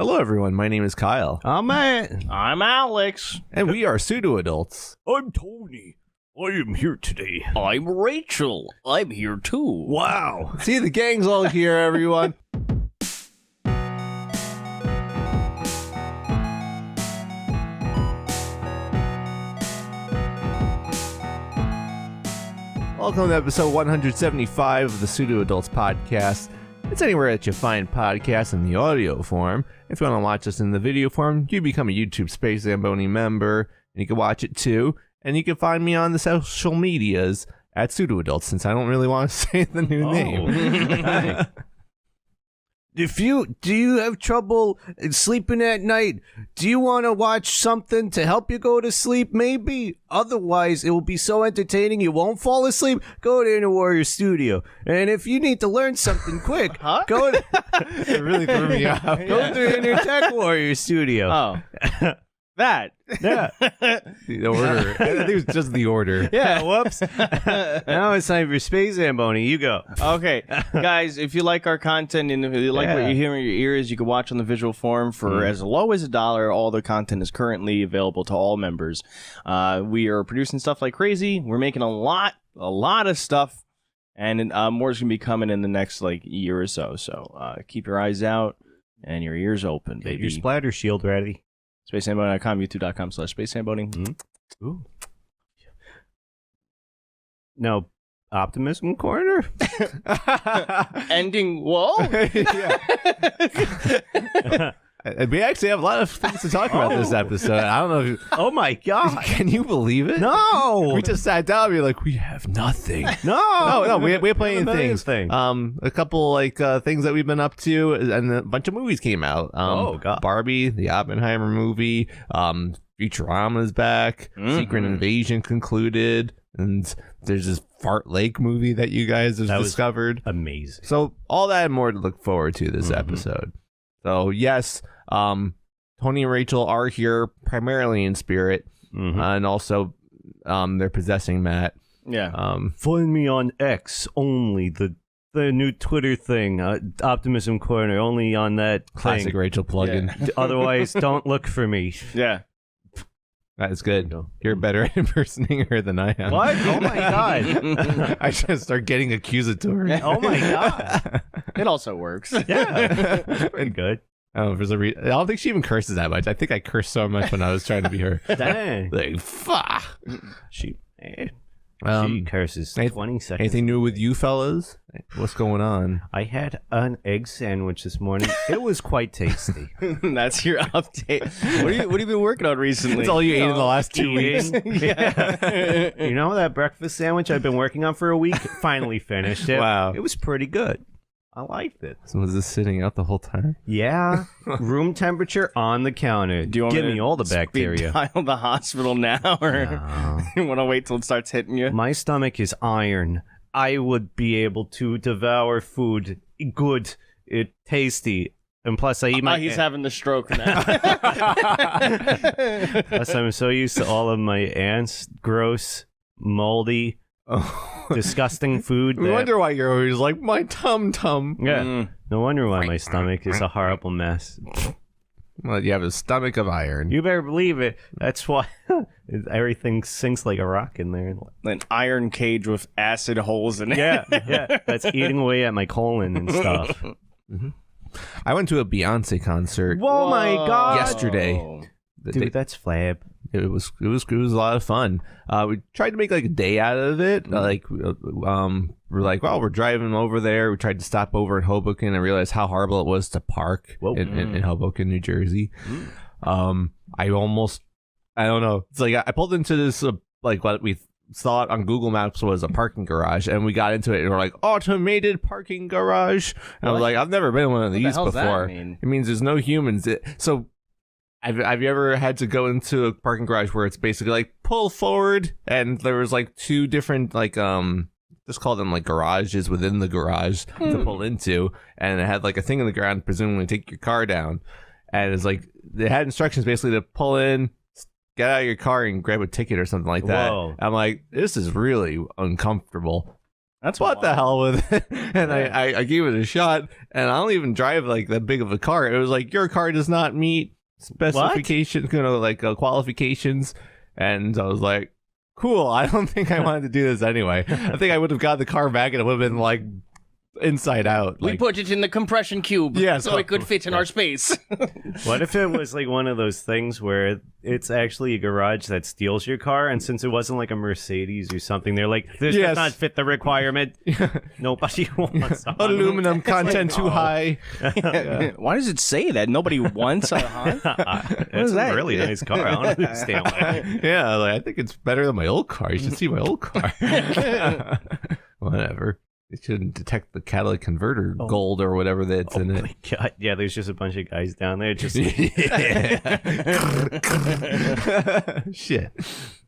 Hello, everyone. My name is Kyle. I'm Matt. I'm Alex. And we are Pseudo Adults. I'm Tony. I am here today. I'm Rachel. I'm here too. Wow. See, the gang's all here, everyone. Welcome to episode 175 of the Pseudo Adults podcast. It's anywhere that you find podcasts in the audio form. If you want to watch us in the video form, you become a YouTube Space Zambonie member, and you can watch it too. And you can find me on the social medias at Pseudo Adults, since I don't really want to say the new name. Do you have trouble sleeping at night? Do you want to watch something to help you go to sleep? Maybe. Otherwise, it will be so entertaining you won't fall asleep. Go to Inner Warrior Studio. And if you need to learn something quick, go to... It really threw me off. Go to Inner Tech Warrior Studio. Oh. That. Yeah. The order. I think it was just the order. Yeah, whoops. Now it's time for Space Zamboni. You go. Okay, guys, if you like our content and if you like what you hear in your ears, you can watch on the visual form for as low as $1. All the content is currently available to all members. We are producing stuff like crazy. We're making a lot of stuff, and more is going to be coming in the next year or so. So keep your eyes out and your ears open, baby. Get your splatter shield ready. SpaceZamboni.com, youtube.com/SpaceZamboni. Mm-hmm. Ooh. No, Optimism Corner? Ending whoa? We actually have a lot of things to talk about this episode. I don't know if Oh my god. Can you believe it? No. We just sat down and we were like, we have nothing. No. We have plenty of things. Things. A couple things that we've been up to, and a bunch of movies came out. Oh god. Barbie, the Oppenheimer movie, Futurama is back, Secret Invasion concluded, and there's this Fart Lake movie that you guys have discovered. Amazing. So all that and more to look forward to this episode. So yes, Tony and Rachel are here primarily in spirit, and also they're possessing Matt. Yeah. Find me on X only, the new Twitter thing, Optimism Corner, only on that Classic thing. Rachel plugin. Yeah. Otherwise, don't look for me. Yeah. That is good. You're better at impersonating her than I am. What? Oh my god. I should start getting accusatory. Oh my god. It also works. Yeah. Pretty good. I don't know if there's I don't think she even curses that much. I think I cursed so much when I was trying to be her. Dang. Like, fuck. She Um, curses anyth- 20 seconds. Anything new with you fellas? What's going on? I had an egg sandwich this morning. It was quite tasty. That's your update. What have you been working on recently? That's all you ate in the last 2 weeks. Yeah. You know that breakfast sandwich I've been working on for a week? Finally finished it. Wow. It was pretty good. I liked it. So was this sitting out the whole time? Yeah. Room temperature on the counter. Do you want Give me me to all the bacteria. dial the hospital now, or you want to wait till it starts hitting you? My stomach is iron. I would be able to devour food. Good. Tasty. And plus, I eat my... He's having the stroke now. Plus, I'm so used to all of my aunt's gross, moldy, disgusting food. We wonder why you're always like, my tum-tum. Yeah. No wonder why my stomach is a horrible mess. Well, you have a stomach of iron. You better believe it. That's why everything sinks like a rock in there. An iron cage with acid holes in it. Yeah. That's eating away at my colon and stuff. I went to a Beyonce concert. Whoa, my God. Yesterday. Dude, that's flab. It was a lot of fun. We tried to make like a day out of it. We're like, well, we're driving over there. We tried to stop over in Hoboken and realized how horrible it was to park in Hoboken, New Jersey. I don't know. It's like I pulled into this what we thought on Google Maps was a parking garage, and we got into it and we're like, automated parking garage. And I was like, I've never been in one of these before. That mean? It means there's no humans. Have you ever had to go into a parking garage where it's basically like pull forward, and there was like two different just call them like garages within the garage to pull into, and it had like a thing in the ground presumably to take your car down, and it's like they had instructions basically to pull in, get out of your car and grab a ticket or something like that. Whoa. I'm like, this is really uncomfortable. That's what the hell with it? And I gave it a shot, and I don't even drive like that big of a car. It was like, your car does not meet specifications, qualifications. And I was like, cool, I don't think I wanted to do this anyway. I think I would have got the car back and it would have been like inside out. We put it in the compression cube so it could fit in our space. What if it was like one of those things where it's actually a garage that steals your car, and since it wasn't like a Mercedes or something, they're like, this does not fit the requirement. Nobody wants aluminum content too high. Why does it say that? Nobody wants a Honda? It's a really nice car. I don't understand why. Yeah, like, I think it's better than my old car. You should see my old car. Whatever. It shouldn't detect the catalytic converter gold or whatever that's in it. My God. Yeah, there's just a bunch of guys down there just... Shit.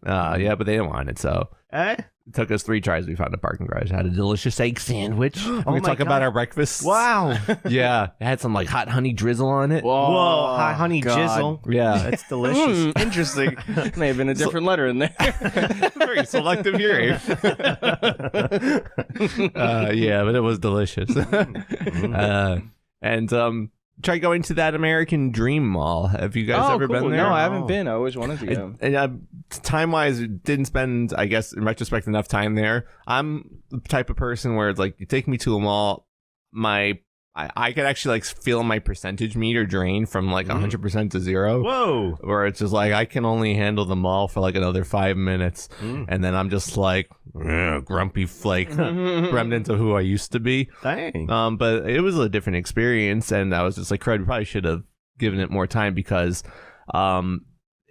Yeah, but they didn't want it, so... It took us 3 tries. We found a parking garage. Had a delicious egg sandwich. We can talk about our breakfast. Wow. Yeah. It had some like hot honey drizzle on it. Whoa, hot honey jizzle. Yeah. That's delicious. Interesting. May have been a different letter in there. Very selective here. Yeah, but it was delicious. Try going to that American Dream Mall. Have you guys ever been there? No, I haven't been. I always wanted to go. And time-wise, didn't spend, I guess, in retrospect, enough time there. I'm the type of person where it's like, you take me to a mall, I could actually like feel my percentage meter drain from like 100% to 0. Whoa. Where it's just like, I can only handle the mall for like another 5 minutes. And then I'm just like, grumpy flake, remnant of who I used to be. Dang. But it was a different experience. And I was just like, Fred, we probably should have given it more time because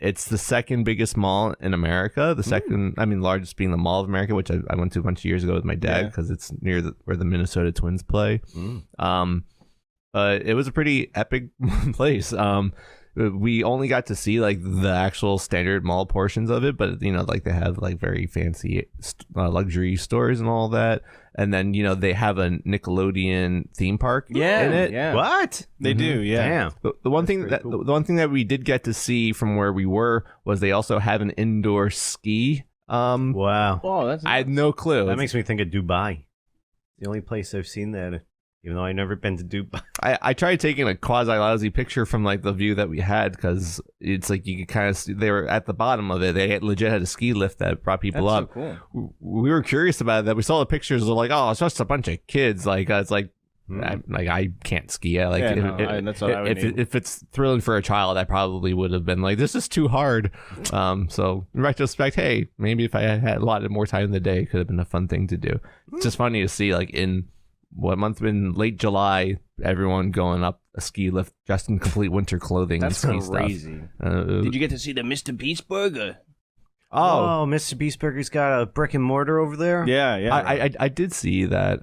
it's the second biggest mall in America. The second, largest being the Mall of America, which I went to a bunch of years ago with my dad because it's near where the Minnesota Twins play. It was a pretty epic place. We only got to see like the actual standard mall portions of it, but like they have like very fancy luxury stores and all that. And then they have a Nickelodeon theme park in it. Yeah. What? They do, yeah. Damn. The one thing that the one thing that we did get to see from where we were was they also have an indoor ski. Wow. Oh, I had no clue. That makes me think of Dubai. The only place I've seen that, even though I've never been to Dubai. I tried taking a quasi-lousy picture from like the view that we had because it's like you could kind of see, they were at the bottom of it. They legit had a ski lift that brought people That's up. So cool. We were curious about that. We saw the pictures. We're like, oh, it's just a bunch of kids. Like it's like, I can't ski. That's what I would need. If it's thrilling for a child, I probably would have been like, this is too hard. So in retrospect, hey, maybe if I had a lot more time in the day, it could have been a fun thing to do. It's just funny to see like in what month? In late July, everyone going up a ski lift dressed in complete winter clothing. That's and ski crazy. Stuff. Did you get to see the Mr. Beast burger? Oh, Mr. Beast Burger's got a brick and mortar over there. Yeah. I did see that.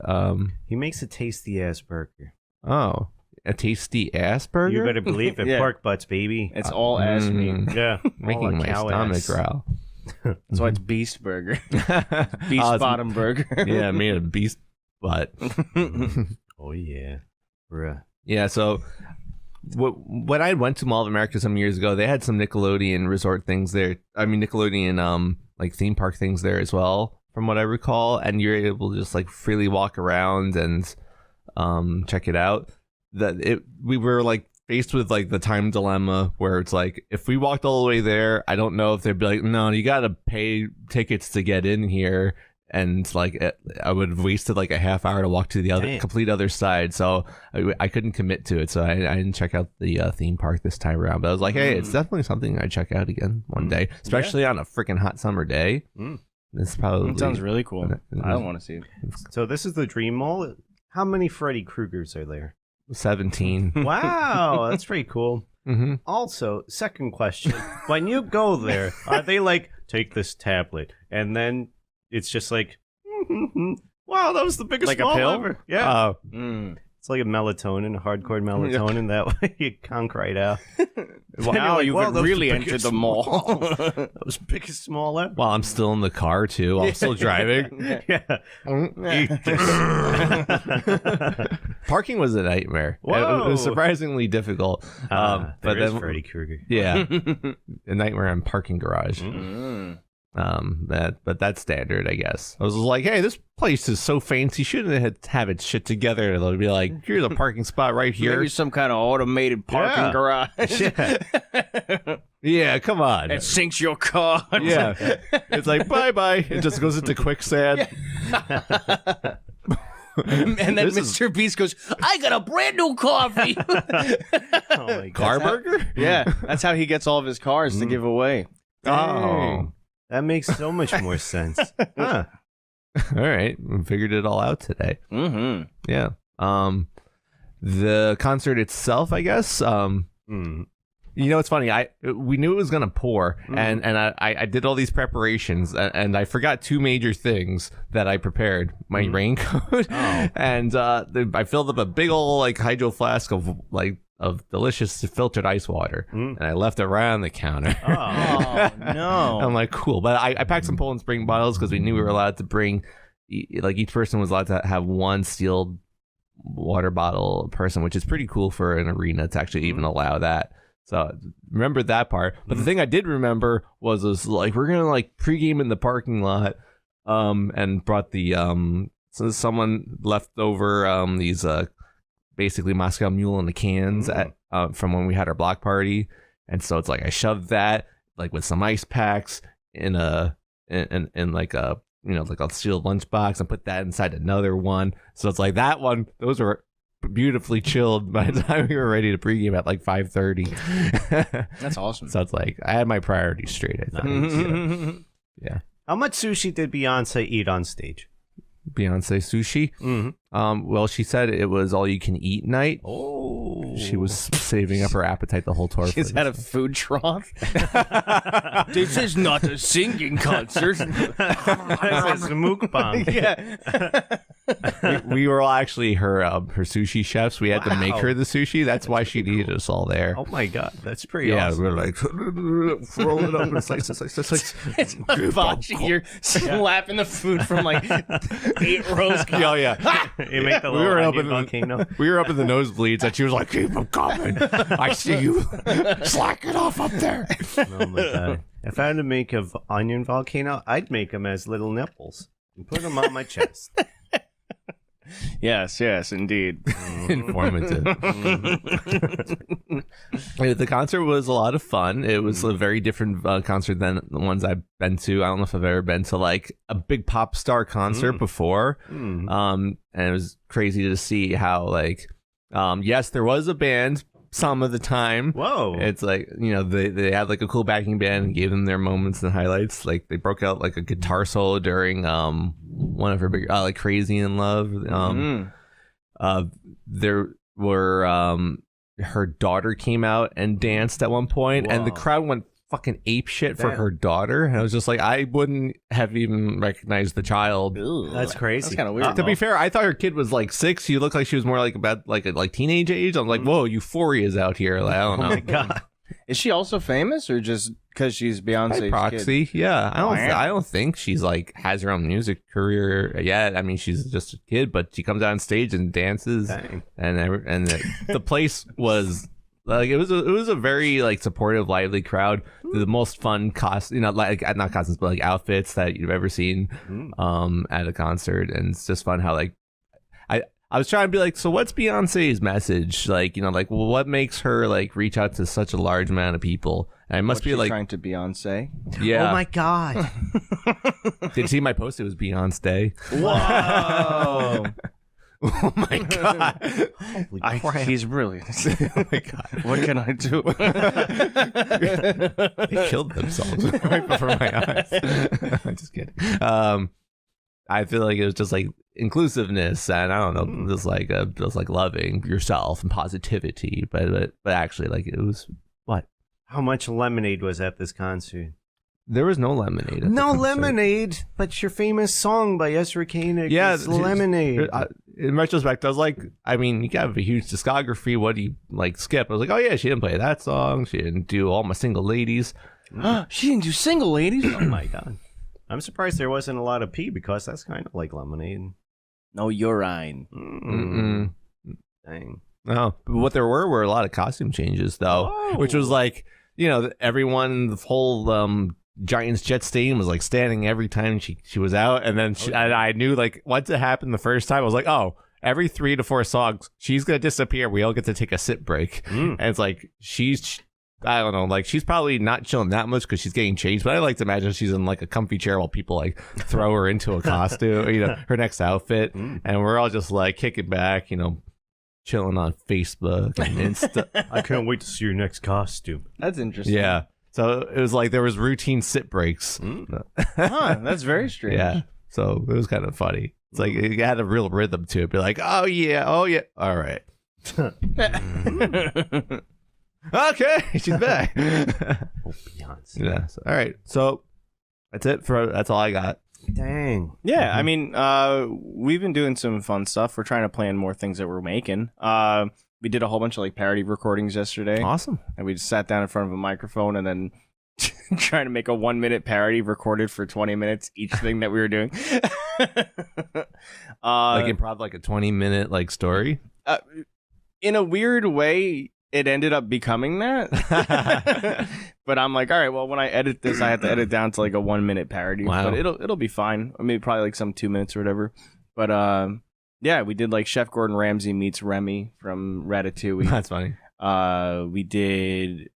He makes a tasty ass burger. Oh, a tasty ass burger. You better believe it. Yeah. Pork butts, baby. It's all ass meat. Yeah, making my stomach growl. That's why it's Beast Burger. Beast Bottom Burger. Yeah, made a beast butt. Oh yeah, bruh. Yeah. So when I went to Mall of America some years ago, they had some Nickelodeon resort things there. I mean, Nickelodeon like theme park things there as well, from what I recall. And you're able to just like freely walk around and check it out. We were like faced with like the time dilemma where it's like, if we walked all the way there, I don't know if they'd be like, no, you got to pay tickets to get in here. And like I would have wasted like a half hour to walk to the complete other side, so I couldn't commit to it. So I didn't check out the theme park this time around. But I was like, hey, it's definitely something I'd check out again one day, especially on a freaking hot summer day. It's probably It sounds really cool. I don't want to see it. So this is the Dream Mall. How many Freddy Kruegers are there? 17. Wow, that's pretty cool. Also, second question: when you go there, are they like, take this tablet and then it's just like, wow, that was the biggest like a mall pill ever. Yeah. It's like a hardcore melatonin. That way you can't cry it out. Now you could really enter the mall. That was the biggest mall ever. While I'm still in the car too, I'm still driving. Yeah. Eat this. Parking was a nightmare. Whoa. It was surprisingly difficult. But then Freddy Krueger. Yeah, a nightmare in parking garage. But that's standard, I guess. I was like, hey, this place is so fancy, shouldn't have its shit together. And they'll be like, here's a parking spot right here. Maybe some kind of automated parking garage. Yeah, come on. It sinks your car. Yeah. It's like, bye-bye. It just goes into quicksand. And then Mr. Beast goes, I got a brand new coffee. Oh my God. Car burger? Yeah, that's how he gets all of his cars to give away. Oh. That makes so much more sense. Huh. All right. We figured it all out today. Mm-hmm. Yeah. The concert itself, I guess. You know, it's funny. We knew it was gonna pour, and I did all these preparations, and I forgot two major things that I prepared: my raincoat, and I filled up a big old like hydro flask of delicious filtered ice water, and I left it right on the counter. Oh no! I'm like, cool, but I packed some Poland Spring bottles because we knew we were allowed to bring, like each person was allowed to have one sealed water bottle per person, which is pretty cool for an arena to actually even allow that. So remember that part. But the thing I did remember was like, we're going to like pregame in the parking lot, and brought the, so someone left over, these, basically Moscow Mule in the cans from when we had our block party. And so it's like, I shoved that like with some ice packs in like a, you know, like a sealed lunchbox and put that inside another one. So it's like that one, those were beautifully chilled by the time we were ready to pregame at like 5:30. That's awesome. So it's like I had my priorities straight, I think. Yeah. How much sushi did Beyonce eat on stage? Beyonce sushi. Well, she said it was all you can eat night. Oh, she was saving up her appetite the whole tour. She's had a food trough. This is not a singing concert. This is a mukbang. Yeah. we were all actually her sushi chefs. We had to make her the sushi. That's why she needed us all there. Oh my God, that's pretty awesome. Yeah, we're like roll it up and slice. It's hibachi. You're slapping the food from like 8 rows. Oh yeah. You make the little onion volcano. We were up in the nosebleeds, and she was like, "Keep them coming. I see you. Slack it off up there." Oh my God. If I had to make an onion volcano, I'd make them as little nipples and put them on my chest. Yes, indeed. Informative. The concert was a lot of fun. It was a very different concert than the ones I've been to. I don't know if I've ever been to like a big pop star concert before. And it was crazy to see how like, yes, there was a band some of the time. Whoa. It's like, you know, they had like a cool backing band and gave them their moments and highlights. Like they broke out like a guitar solo during one of her big like Crazy in Love. There were her daughter came out and danced at one point, and the crowd went fucking ape shit for her daughter. And I was just like, I wouldn't have even recognized the child. Ew, that's crazy. That's kind of weird. To be fair, I thought her kid was like 6. She looked like she was more like about like teenage age. I'm like, whoa, Euphoria's out here. Like, I don't know. Oh my God. Is she also famous, or just because she's Beyonce's proxy kid? Yeah, I don't think she's like has her own music career yet. I mean, she's just a kid, but she comes out on stage and dances. Dang. and the place was like, it was a very like supportive, lively crowd. The most fun like not costumes, but like outfits that you've ever seen at a concert. And it's just fun how like I was trying to be like, so what's Beyonce's message? Like, you know, like, well, what makes her like reach out to such a large amount of people? And it must be like trying to Beyonce. Yeah. Oh my God. Did you see my post? It was Beyonce. Whoa. Oh my God. Holy crap. He's brilliant. Oh my God. What can I do? They killed themselves right before my eyes. I'm just kidding. I feel like it was just like inclusiveness, and I don't know, just like loving yourself and positivity, but actually, like, it was what? How much lemonade was at this concert? There was no lemonade. At No the concert. Lemonade, but your famous song by Ezra Koenig is it's- Lemonade. In retrospect, I was like, I mean, you have a huge discography. What do you like skip? I was like, oh yeah, she didn't play that song. She didn't do All My Single Ladies. She didn't do Single Ladies. Oh my God. I'm surprised there wasn't a lot of pee, because that's kind of like lemonade. No urine. Dang. No, but what there were a lot of costume changes though, which was like, you know, everyone, the whole Giants Jet Stadium was like standing every time she was out, and then and I knew like once it happened the first time, I was like, oh, every 3 to 4 songs she's gonna disappear. We all get to take a sit break, and it's like I don't know, like she's probably not chilling that much because she's getting changed, but I like to imagine she's in like a comfy chair while people like throw her into a costume, you know, her next outfit, and we're all just like kicking back, you know, chilling on Facebook and Insta. I can't wait to see your next costume. That's interesting. Yeah. So it was like there was routine sit breaks. Huh, that's very strange. Yeah. So it was kind of funny. It's like it had a real rhythm to it. Be like, oh yeah, all right. Okay, she's back. Oh, Beyonce. Yeah. So, all right. So that's all I got. Dang. Yeah, I mean, we've been doing some fun stuff. We're trying to plan more things that we're making. We did a whole bunch of like parody recordings yesterday. Awesome. And we just sat down in front of a microphone and then trying to make a 1-minute parody recorded for 20 minutes each thing that we were doing. Like improv like a 20-minute like story. In a weird way, it ended up becoming that. But I'm like, all right, well, when I edit this, I have to edit down to like a 1-minute parody. Wow. But it'll be fine. I mean, probably like some 2 minutes or whatever. But yeah, we did like Chef Gordon Ramsay meets Remy from Ratatouille. That's funny. We did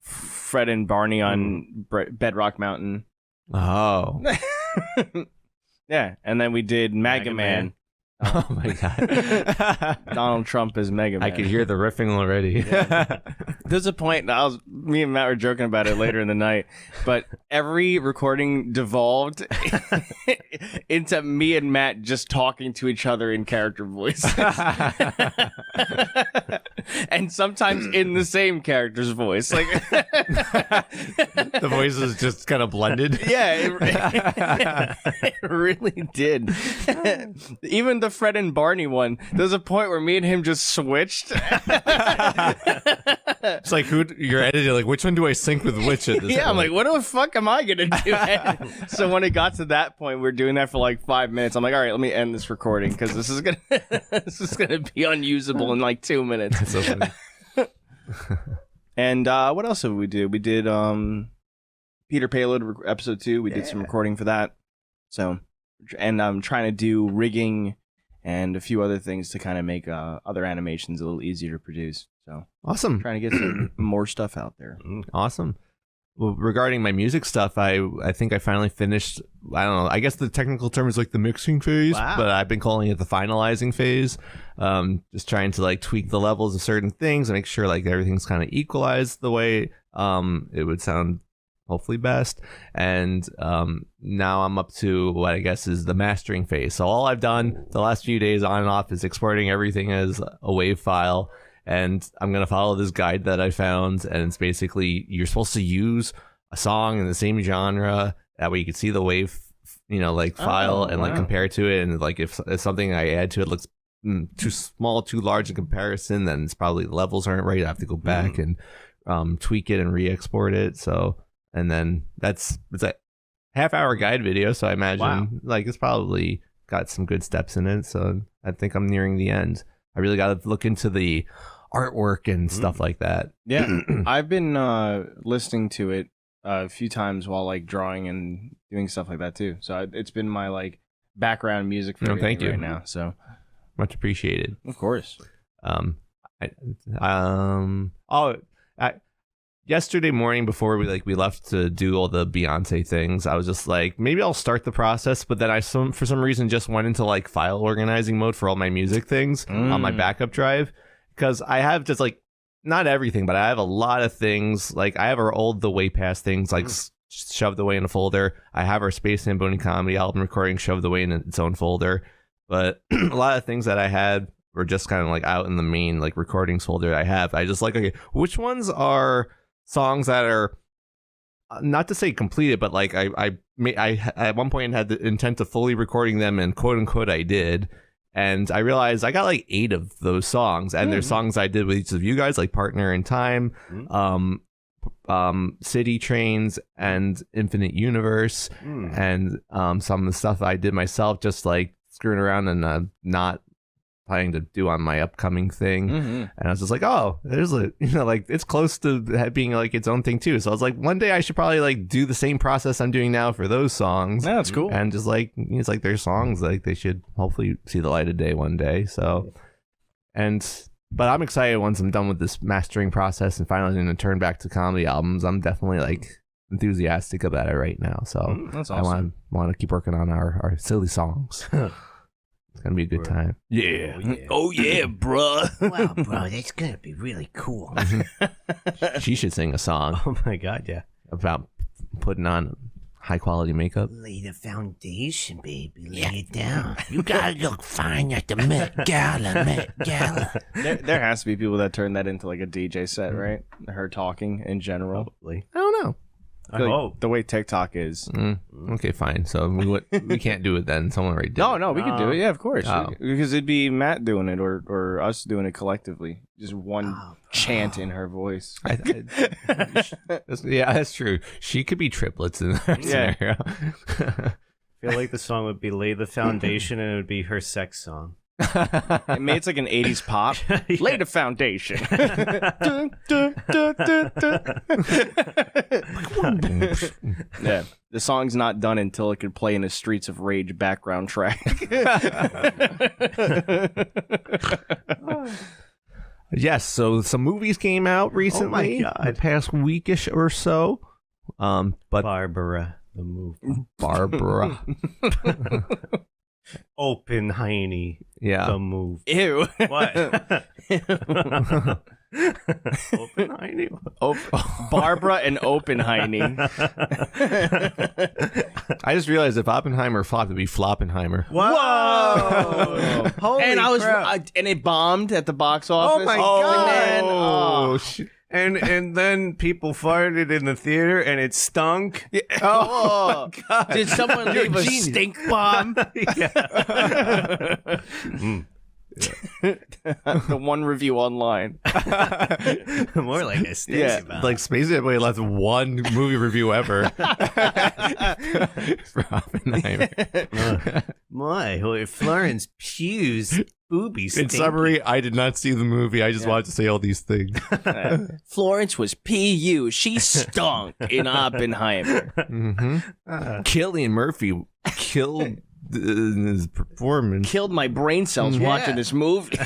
Fred and Barney on Bedrock Mountain. Oh. Yeah, and then we did Mega Man. Oh my god. Donald Trump as Mega Man. I could hear the riffing already. There's a point, me and Matt were joking about it later in the night, but every recording devolved into me and Matt just talking to each other in character voice. And sometimes in the same character's voice. Like The voices just kind of blended. Yeah, it really did. Even the Fred and Barney one, there's a point where me and him just switched. It's like you're editing, like which one do I sync with which at this Yeah, I'm point? like, what the fuck am I gonna do? So when it got to that point, we are doing that for like 5 minutes. I'm like, all right, let me end this recording because this is gonna be unusable in like 2 minutes. That's so funny. And what else did we do? We did Peter Payload episode 2. We did some recording for that. So, and I'm trying to do rigging and a few other things to kind of make other animations a little easier to produce. So Awesome. trying to get some more stuff out there. Awesome. Well, regarding my music stuff, I think I finally finished, I don't know, I guess the technical term is like the mixing phase, but I've been calling it the finalizing phase. Just trying to like tweak the levels of certain things and make sure like everything's kind of equalized the way it would sound hopefully best. And now I'm up to what I guess is the mastering phase. So all I've done the last few days on and off is exporting everything as a WAV file. And I'm going to follow this guide that I found. And it's basically you're supposed to use a song in the same genre. That way you can see the WAV, file and like compare to it. And like if something I add to it looks too small, too large in comparison, then it's probably the levels aren't right. I have to go back and tweak it and re-export it. So, and then it's a half-hour guide video. So I imagine like it's probably got some good steps in it. So I think I'm nearing the end. I really got to look into the artwork and stuff like that. Yeah, I've been listening to it a few times while like drawing and doing stuff like that too. So it's been my like background music for thank you right now. So much appreciated. Of course. Yesterday morning before we left to do all the Beyonce things, I was just like, maybe I'll start the process, but then for some reason just went into like file organizing mode for all my music things on my backup drive, because I have just like not everything, but I have a lot of things. Like I have our old The Way Past things like shoved away in a folder. I have our Space Zambonie comedy album recording shoved away in its own folder, but a lot of things that I had were just kind of like out in the main like recordings folder I have. I just like, okay, which ones are songs that are not to say completed, but like I at one point had the intent of fully recording them, and quote unquote I did, and I realized I got like 8 of those songs, and there's songs I did with each of you guys, like Partner in Time, City Trains, and Infinite Universe, and some of the stuff I did myself, just like screwing around and not planning to do on my upcoming thing. And I was just like, oh, there's a, like it's close to being like its own thing too. So I was like, one day I should probably like do the same process I'm doing now for those songs. Yeah, that's cool. And just like, it's like their songs, like they should hopefully see the light of day one day. So, but I'm excited once I'm done with this mastering process and finally going to turn back to comedy albums. I'm definitely like enthusiastic about it right now. So that's awesome. I want to keep working on our silly songs. It's gonna be a good time. Yeah. Oh yeah, bruh. Wow, bro, that's gonna be really cool. She should sing a song Oh my god, yeah. about putting on high quality makeup. Lay the foundation, baby. Lay it down. You gotta look fine at the Met Gala. There has to be people that turn that into like a DJ set, right? Her talking in general. Probably. I don't know. I feel like the way TikTok is. Okay, fine. So we can't do it then. Someone already did. No, we could do it. Yeah, of course. Oh. Because it'd be Matt doing it or us doing it collectively. Just one chant in her voice. Yeah, that's true. She could be triplets in that scenario. I feel like the song would be Lay the Foundation and it would be her sex song. Maybe it's like an 80s pop. Lay the foundation. Yeah, the song's not done until it could play in a Streets of Rage background track. Yes, so some movies came out recently. Oh my God. The past weekish or so. But Barbara, the movie. Barbara. Oppenheimer, Yeah. the movie. Ew. What? Oppenheimer? Barbara and Oppenheimer. I just realized if Oppenheimer flopped, it'd be Floppenheimer. Whoa! Holy and crap. and it bombed at the box office. Oh my God. And then, Oh, shit. And then people farted in the theater and it stunk. oh, did someone leave a stink bomb? The one review online. More like a Stacy bomb. Like Space Everybody left one movie review ever for Oppenheimer. My, holy Florence Pugh's boobies. In summary, I did not see the movie. I just wanted to say all these things. Florence was PU. She stunk in Oppenheimer. Cillian Murphy killed his performance. Killed my brain cells watching this movie.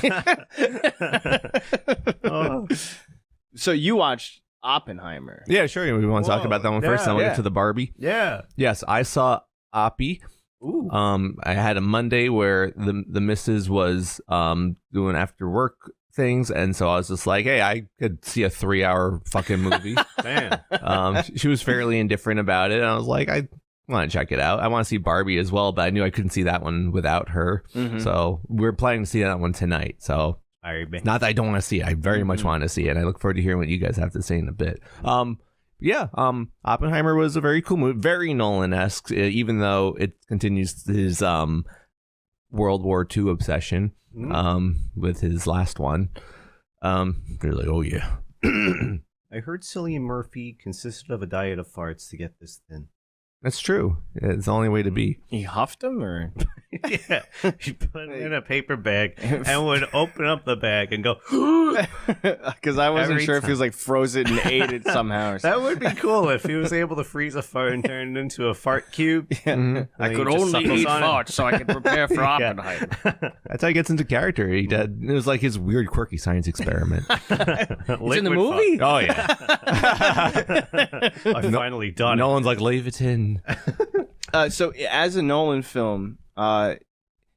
So you watched Oppenheimer. Yeah, sure. We want to talk about that one first, then we'll get to the Barbie. Yeah. Yes, I saw Oppie. Ooh. I had a Monday where the missus was doing after work things, and so I was just like, hey, I could see a 3-hour fucking movie. Damn. She was fairly indifferent about it, and I was like, I want to check it out. I want to see Barbie as well, but I knew I couldn't see that one without her. So we're planning to see that one tonight. So not that I don't want to see it, I very much want to see it. I look forward to hearing what you guys have to say in a bit. Oppenheimer was a very cool movie, very Nolan-esque, even though it continues his World War II obsession with his last one. They're like, oh yeah. I heard Cillian Murphy consisted of a diet of farts to get this thin. That's true. It's the only way to be. He huffed him, or Yeah. He put it in a paper bag and would open up the bag and go, because I wasn't Every sure if he was like froze it and ate it somehow. Or that would be cool if he was able to freeze a fart and turn it into a fart cube. I could just only suckles eat on it. farts so I could prepare for Oppenheimer. That's how he gets into character. It was like his weird, quirky science experiment. It's in the movie? Oh yeah. I've finally done No it. one's like, leave it in. So as a Nolan film,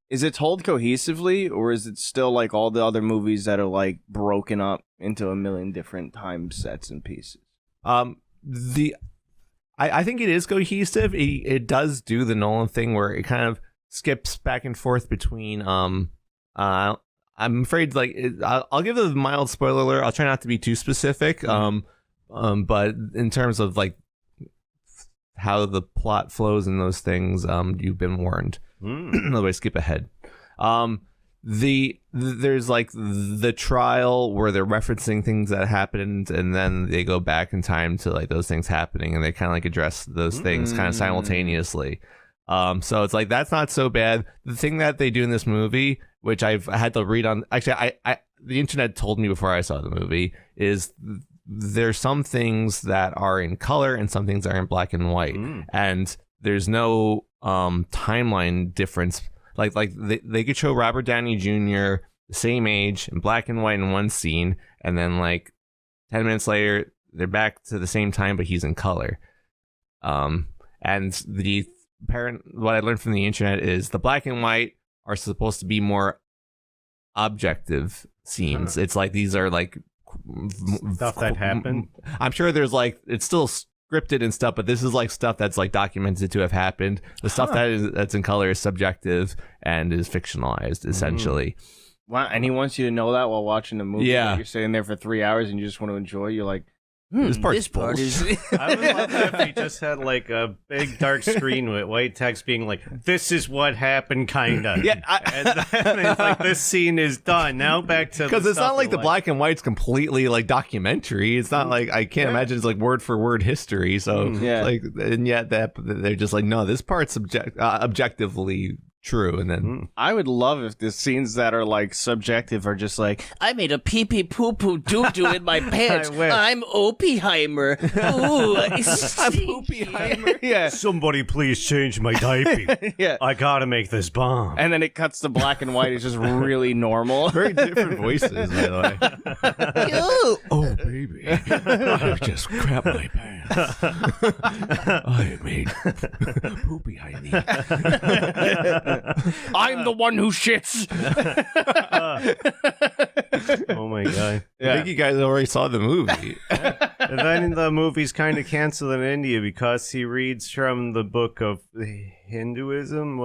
is it told cohesively, or is it still like all the other movies that are like broken up into a million different time sets and pieces? I think it is cohesive. It does do the Nolan thing where it kind of skips back and forth between I'm afraid I'll give the mild spoiler alert. I'll try not to be too specific. But in terms of like how the plot flows and those things, you've been warned. Otherwise, skip ahead. There's like the trial where they're referencing things that happened, and then they go back in time to like those things happening, and they kind of like address those things kind of simultaneously. So it's like that's not so bad. The thing that they do in this movie, which I had to read on. Actually, I the internet told me before I saw the movie is there's some things that are in color and some things that are in black and white, and there's no timeline difference. Like they could show Robert Downey Jr. the same age in black and white in one scene, and then like 10 minutes later they're back to the same time, but he's in color. And what I learned from the internet is the black and white are supposed to be more objective scenes. It's like these are like stuff that happened. I'm sure there's like it's still scripted and stuff, but this is like stuff that's like documented to have happened. The stuff that's in color is subjective and is fictionalized essentially. Wow, and he wants you to know that while watching the movie. Yeah, you're sitting there for 3 hours and you just want to enjoy. You're like, this part is. I would love that if he just had like a big dark screen with white text being like, "This is what happened," kinda. Yeah, and then it's like this scene is done. Now back to because it's not like the black and white's completely like documentary. It's not like I can't imagine it's like word for word history. So like, and yet that they're just like, no, this part's objectively true. And then I would love if the scenes that are like subjective are just like, I made a pee pee poo poo doo doo in my pants. I'm Oppenheimer. Ooh, I'm Oppenheimer. Yeah. Somebody please change my diaper. Yeah. I gotta make this bomb. And then it cuts to black and white. It's just really normal. Very different voices, by the way. Oh, baby. I just crapped my pants. I made poopy Heidi. I'm the one who shits. Oh my god! I think you guys already saw the movie. And then the movie's kind of canceled in India because he reads from the book of Hinduism.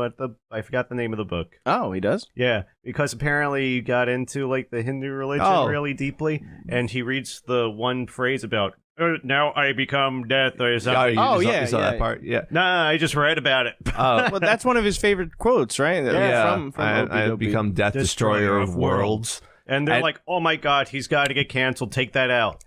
I forgot the name of the book. Oh, he does? Yeah, because apparently he got into like the Hindu religion really deeply, and he reads the one phrase about now I become death or something. You saw that part. Yeah. Nah, I just read about it. Well, that's one of his favorite quotes, right? Yeah. From I become death destroyer of worlds. And they're like, oh my god, he's got to get canceled. Take that out.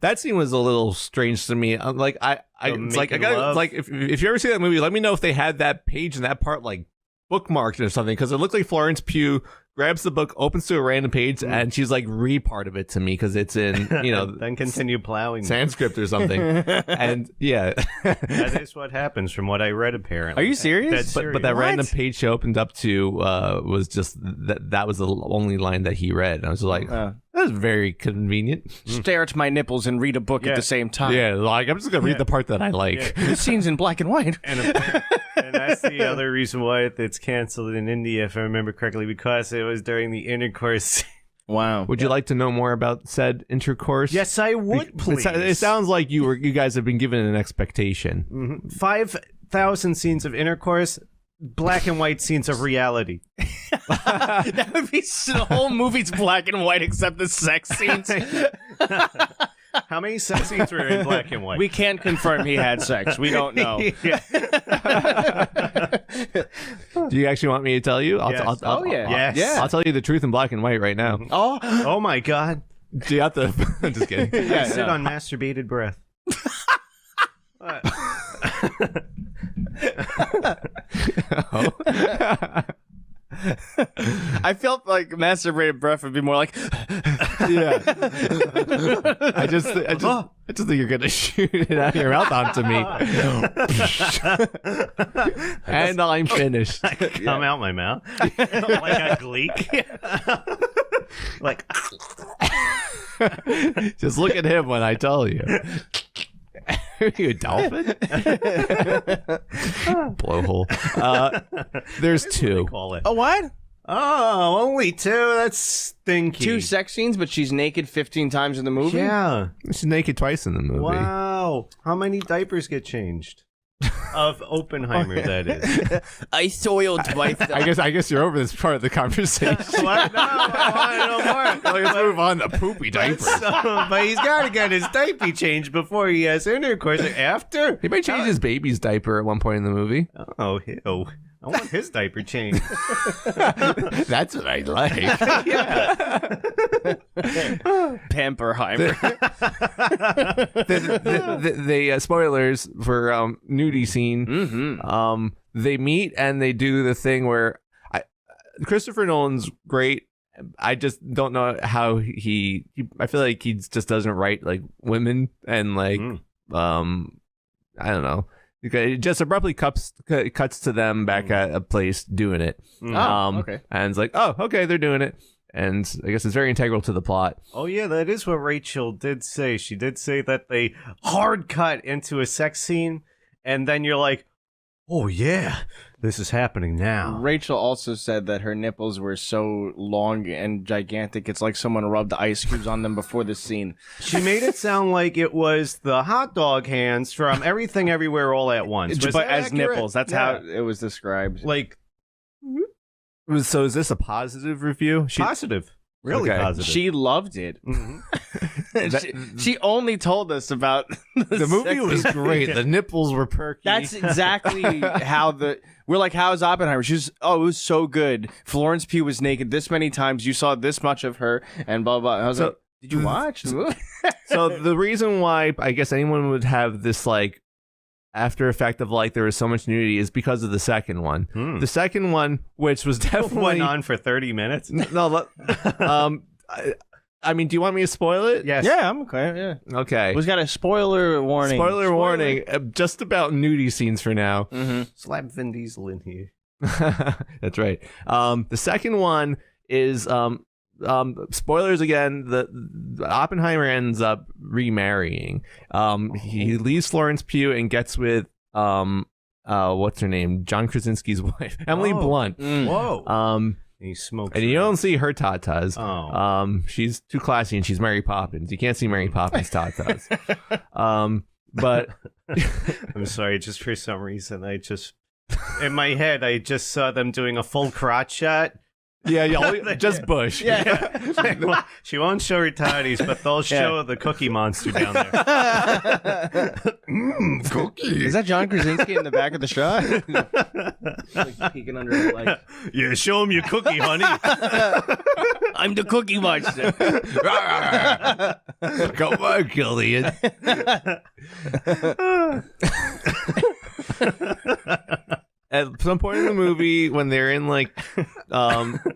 That scene was a little strange to me. I'm like, it's like if you ever see that movie, let me know if they had that page and that part like bookmarked or something, because it looked like Florence Pugh grabs the book, opens to a random page, and she's like, read part of it to me because it's in, then continue plowing Sanskrit or something. And yeah, that is what happens from what I read. Apparently, are you serious? But that random page she opened up to was just that was the only line that he read. And I was like, that was very convenient. Stare at my nipples and read a book at the same time. Yeah, like I'm just gonna read the part that I like. This scene's in black and white. And that's the other reason why it's canceled in India, if I remember correctly, because it was during the intercourse. Wow. Would you like to know more about said intercourse? Yes, I would, please. It sounds like you guys have been given an expectation. 5,000 scenes of intercourse, black and white scenes of reality. That would be the whole movie's black and white except the sex scenes. How many sex scenes were in black and white? We can't confirm he had sex. We don't know. Do you actually want me to tell you? Yes. I'll tell you the truth in black and white right now. Oh my god. Do you have to? I'm just kidding. I sit on masturbated breath. I felt like masturbated breath would be more like yeah. I just think you're gonna shoot it out of your mouth onto me. And I'm finished. Come out my mouth like a gleek. Like just look at him when I tell you. Are you a dolphin? Blowhole. There's two. Call it. Oh, what? Oh, only two? That's stinky. 2 sex scenes, but she's naked 15 times in the movie? Yeah. She's naked twice in the movie. Wow. How many diapers get changed? Of Oppenheimer, that is. I soiled my... I guess you're over this part of the conversation. What? No, I want to know more. Let's move on to poopy diapers. But he's got to get his diaper changed before he has intercourse. After? He might change his baby's diaper at one point in the movie. Oh, ew. I want his diaper changed. That's what I like. Yeah. Pamperheimer. The spoilers for nudie scene. Mm-hmm. They meet and they do the thing where Christopher Nolan's great. I just don't know how he I feel like he just doesn't write like women and like I don't know. It just abruptly cuts to them back at a place doing it. Okay. And it's like, oh, okay, they're doing it. And I guess it's very integral to the plot. Oh, yeah, that is what Rachel did say. She did say that they hard cut into a sex scene, and then you're like, oh, yeah, this is happening now. Rachel also said that her nipples were so long and gigantic, it's like someone rubbed ice cubes on them before the scene. She made it sound like it was the hot dog hands from Everything Everywhere All at Once. But as accurate? nipples, that's Yeah. how it was described. Like, So is this a positive review? positive. Really Okay. positive. She loved it. she only told us about The movie was great. The nipples were perky. That's exactly how we're like, how's Oppenheimer? She's, it was so good. Florence Pugh was naked this many times. You saw this much of her, and blah blah. I was like, did you watch? So the reason why I guess anyone would have this like after effect of like there was so much nudity is because of the second one. The second one, which was definitely went on for 30 minutes. No, I mean, do you want me to spoil it? Yes. Yeah, I'm okay. Yeah, Okay. we've got a spoiler warning. Spoiler warning. Just about nudie scenes for now. Slap Vin Diesel in here. That's right. The second one is spoilers again. The Oppenheimer ends up remarrying. He leaves Florence Pugh and gets with what's her name? John Krasinski's wife, Emily Blunt. Whoa. He smokes. And you don't see her tatas. Oh. She's too classy, and she's Mary Poppins. You can't see Mary Poppins tatas. But I'm sorry, just for some reason, in my head, I just saw them doing a full crotch shot. yeah, just Bush. Yeah. She won't show her titties, but they'll show the Cookie Monster down there. Cookie. Is that John Krasinski in the back of the shot? Like peeking under the light. Yeah, show him your cookie, honey. I'm the Cookie Monster. Come on, Killian. At some point in the movie, when they're in like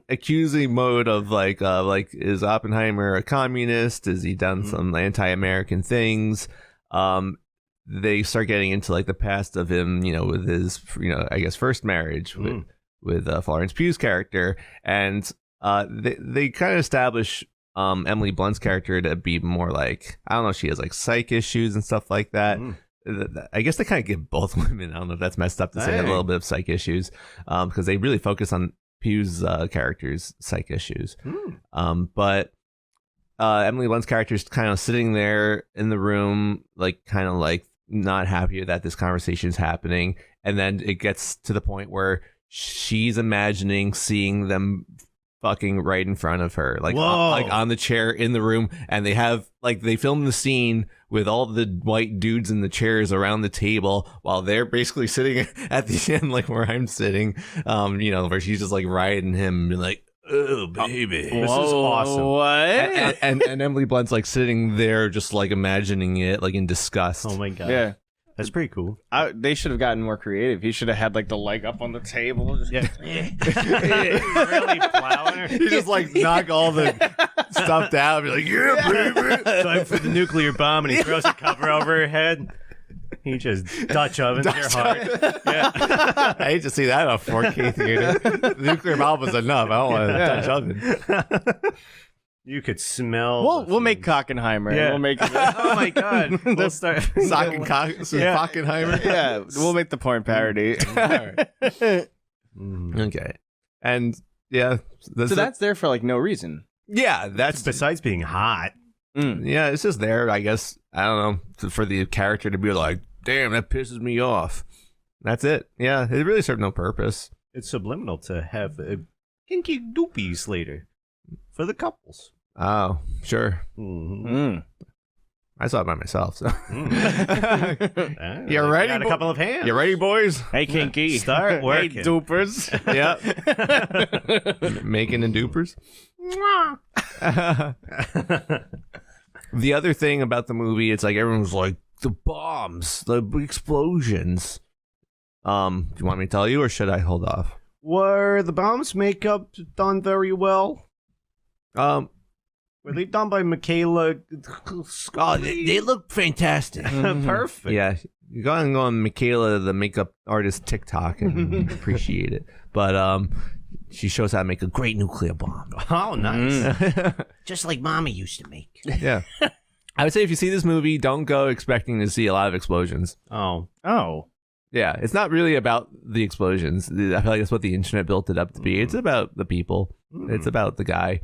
accusing mode of like is Oppenheimer a communist? Has he done some anti-American things? They start getting into like the past of him, with his, I guess first marriage with Florence Pugh's character, and they kind of establish Emily Blunt's character to be more like, I don't know, she has like psych issues and stuff like that. I guess they kind of give both women, I don't know if that's messed up to say, a little bit of psych issues, because they really focus on Pugh's character's psych issues. But Emily Blunt's character is kind of sitting there in the room, like kind of like not happy that this conversation is happening, and then it gets to the point where she's imagining seeing them fucking right in front of her, like on the chair in the room, and they film the scene with all the white dudes in the chairs around the table while they're basically sitting at the end, like where I'm sitting, where she's just like riding him and like, oh baby, this is awesome. What? And Emily Blunt's like sitting there just like imagining it, like in disgust. Oh my god. Yeah. That's pretty cool. They should have gotten more creative. He should have had like the leg up on the table. Just Really plowing her. You just like knock all the stuff down, be like, yeah, baby. Time for the nuclear bomb, and he throws a cover over her head. He just Dutch ovens your heart. Yeah. I hate to see that on a 4K theater. The nuclear bomb was enough. I don't want a Dutch oven. You could smell. We'll make Cockenheimer. Yeah. We'll make. Oh my god. We'll start. Fockenheimer. Yeah, we'll make the porn parody. Okay. And yeah. That's there for like no reason. Yeah, that's Besides being hot. Yeah, it's just there, I guess. I don't know, for the character to be like, damn, that pisses me off. That's it. Yeah, it really served no purpose. It's subliminal to have kinky doopies later for the couples. Oh, sure. I saw it by myself. So, you ready? Got a couple of hands. You ready, boys? Hey, kinky, Start working. Hey, dupers. Yep. Making and dupers. The other thing about the movie, it's like everyone's like, the bombs, the explosions. Do you want me to tell you, or should I hold off? Were the bombs makeup done very well? Um, Were they done by Michaela? Oh, they look fantastic. Perfect. yeah, you gotta go on Michaela, the makeup artist TikTok, and appreciate it. But she shows how to make a great nuclear bomb. Oh, nice. Just like Mommy used to make. Yeah. I would say if you see this movie, don't go expecting to see a lot of explosions. Oh. Yeah, it's not really about the explosions. I feel like that's what the internet built it up to be. It's about the people. It's about the guy.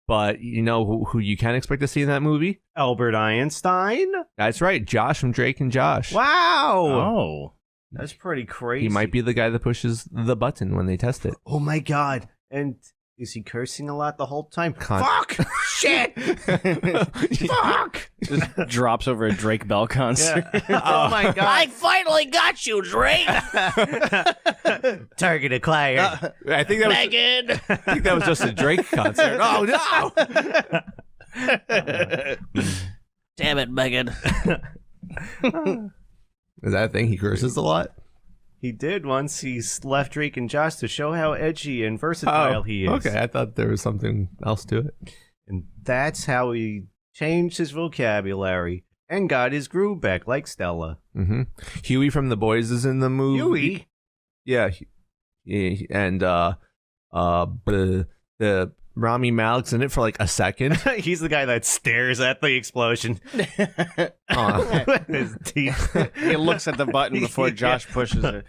But you know who you can expect to see in that movie? Albert Einstein? That's right, Josh from Drake and Josh. Wow. Oh. That's pretty crazy. He might be the guy that pushes the button when they test it. Oh my god. And is he cursing a lot the whole time? Fuck! Shit! Fuck! Just drops over a Drake Bell concert. Oh my god. I finally got you, Drake! Target acquired. I think that was Megan! I think that was just a Drake concert. Oh no! Damn it, Megan. Is that a thing? He curses a lot? He did once. He left Drake and Josh to show how edgy and versatile he is. Okay, I thought there was something else to it. And that's how he changed his vocabulary and got his groove back, like Stella. Mm-hmm. Huey from The Boys is in the movie. Huey? Yeah, and the Rami Malek's in it for like a second. He's the guy that stares at the explosion. His teeth. He looks at the button before Josh pushes it.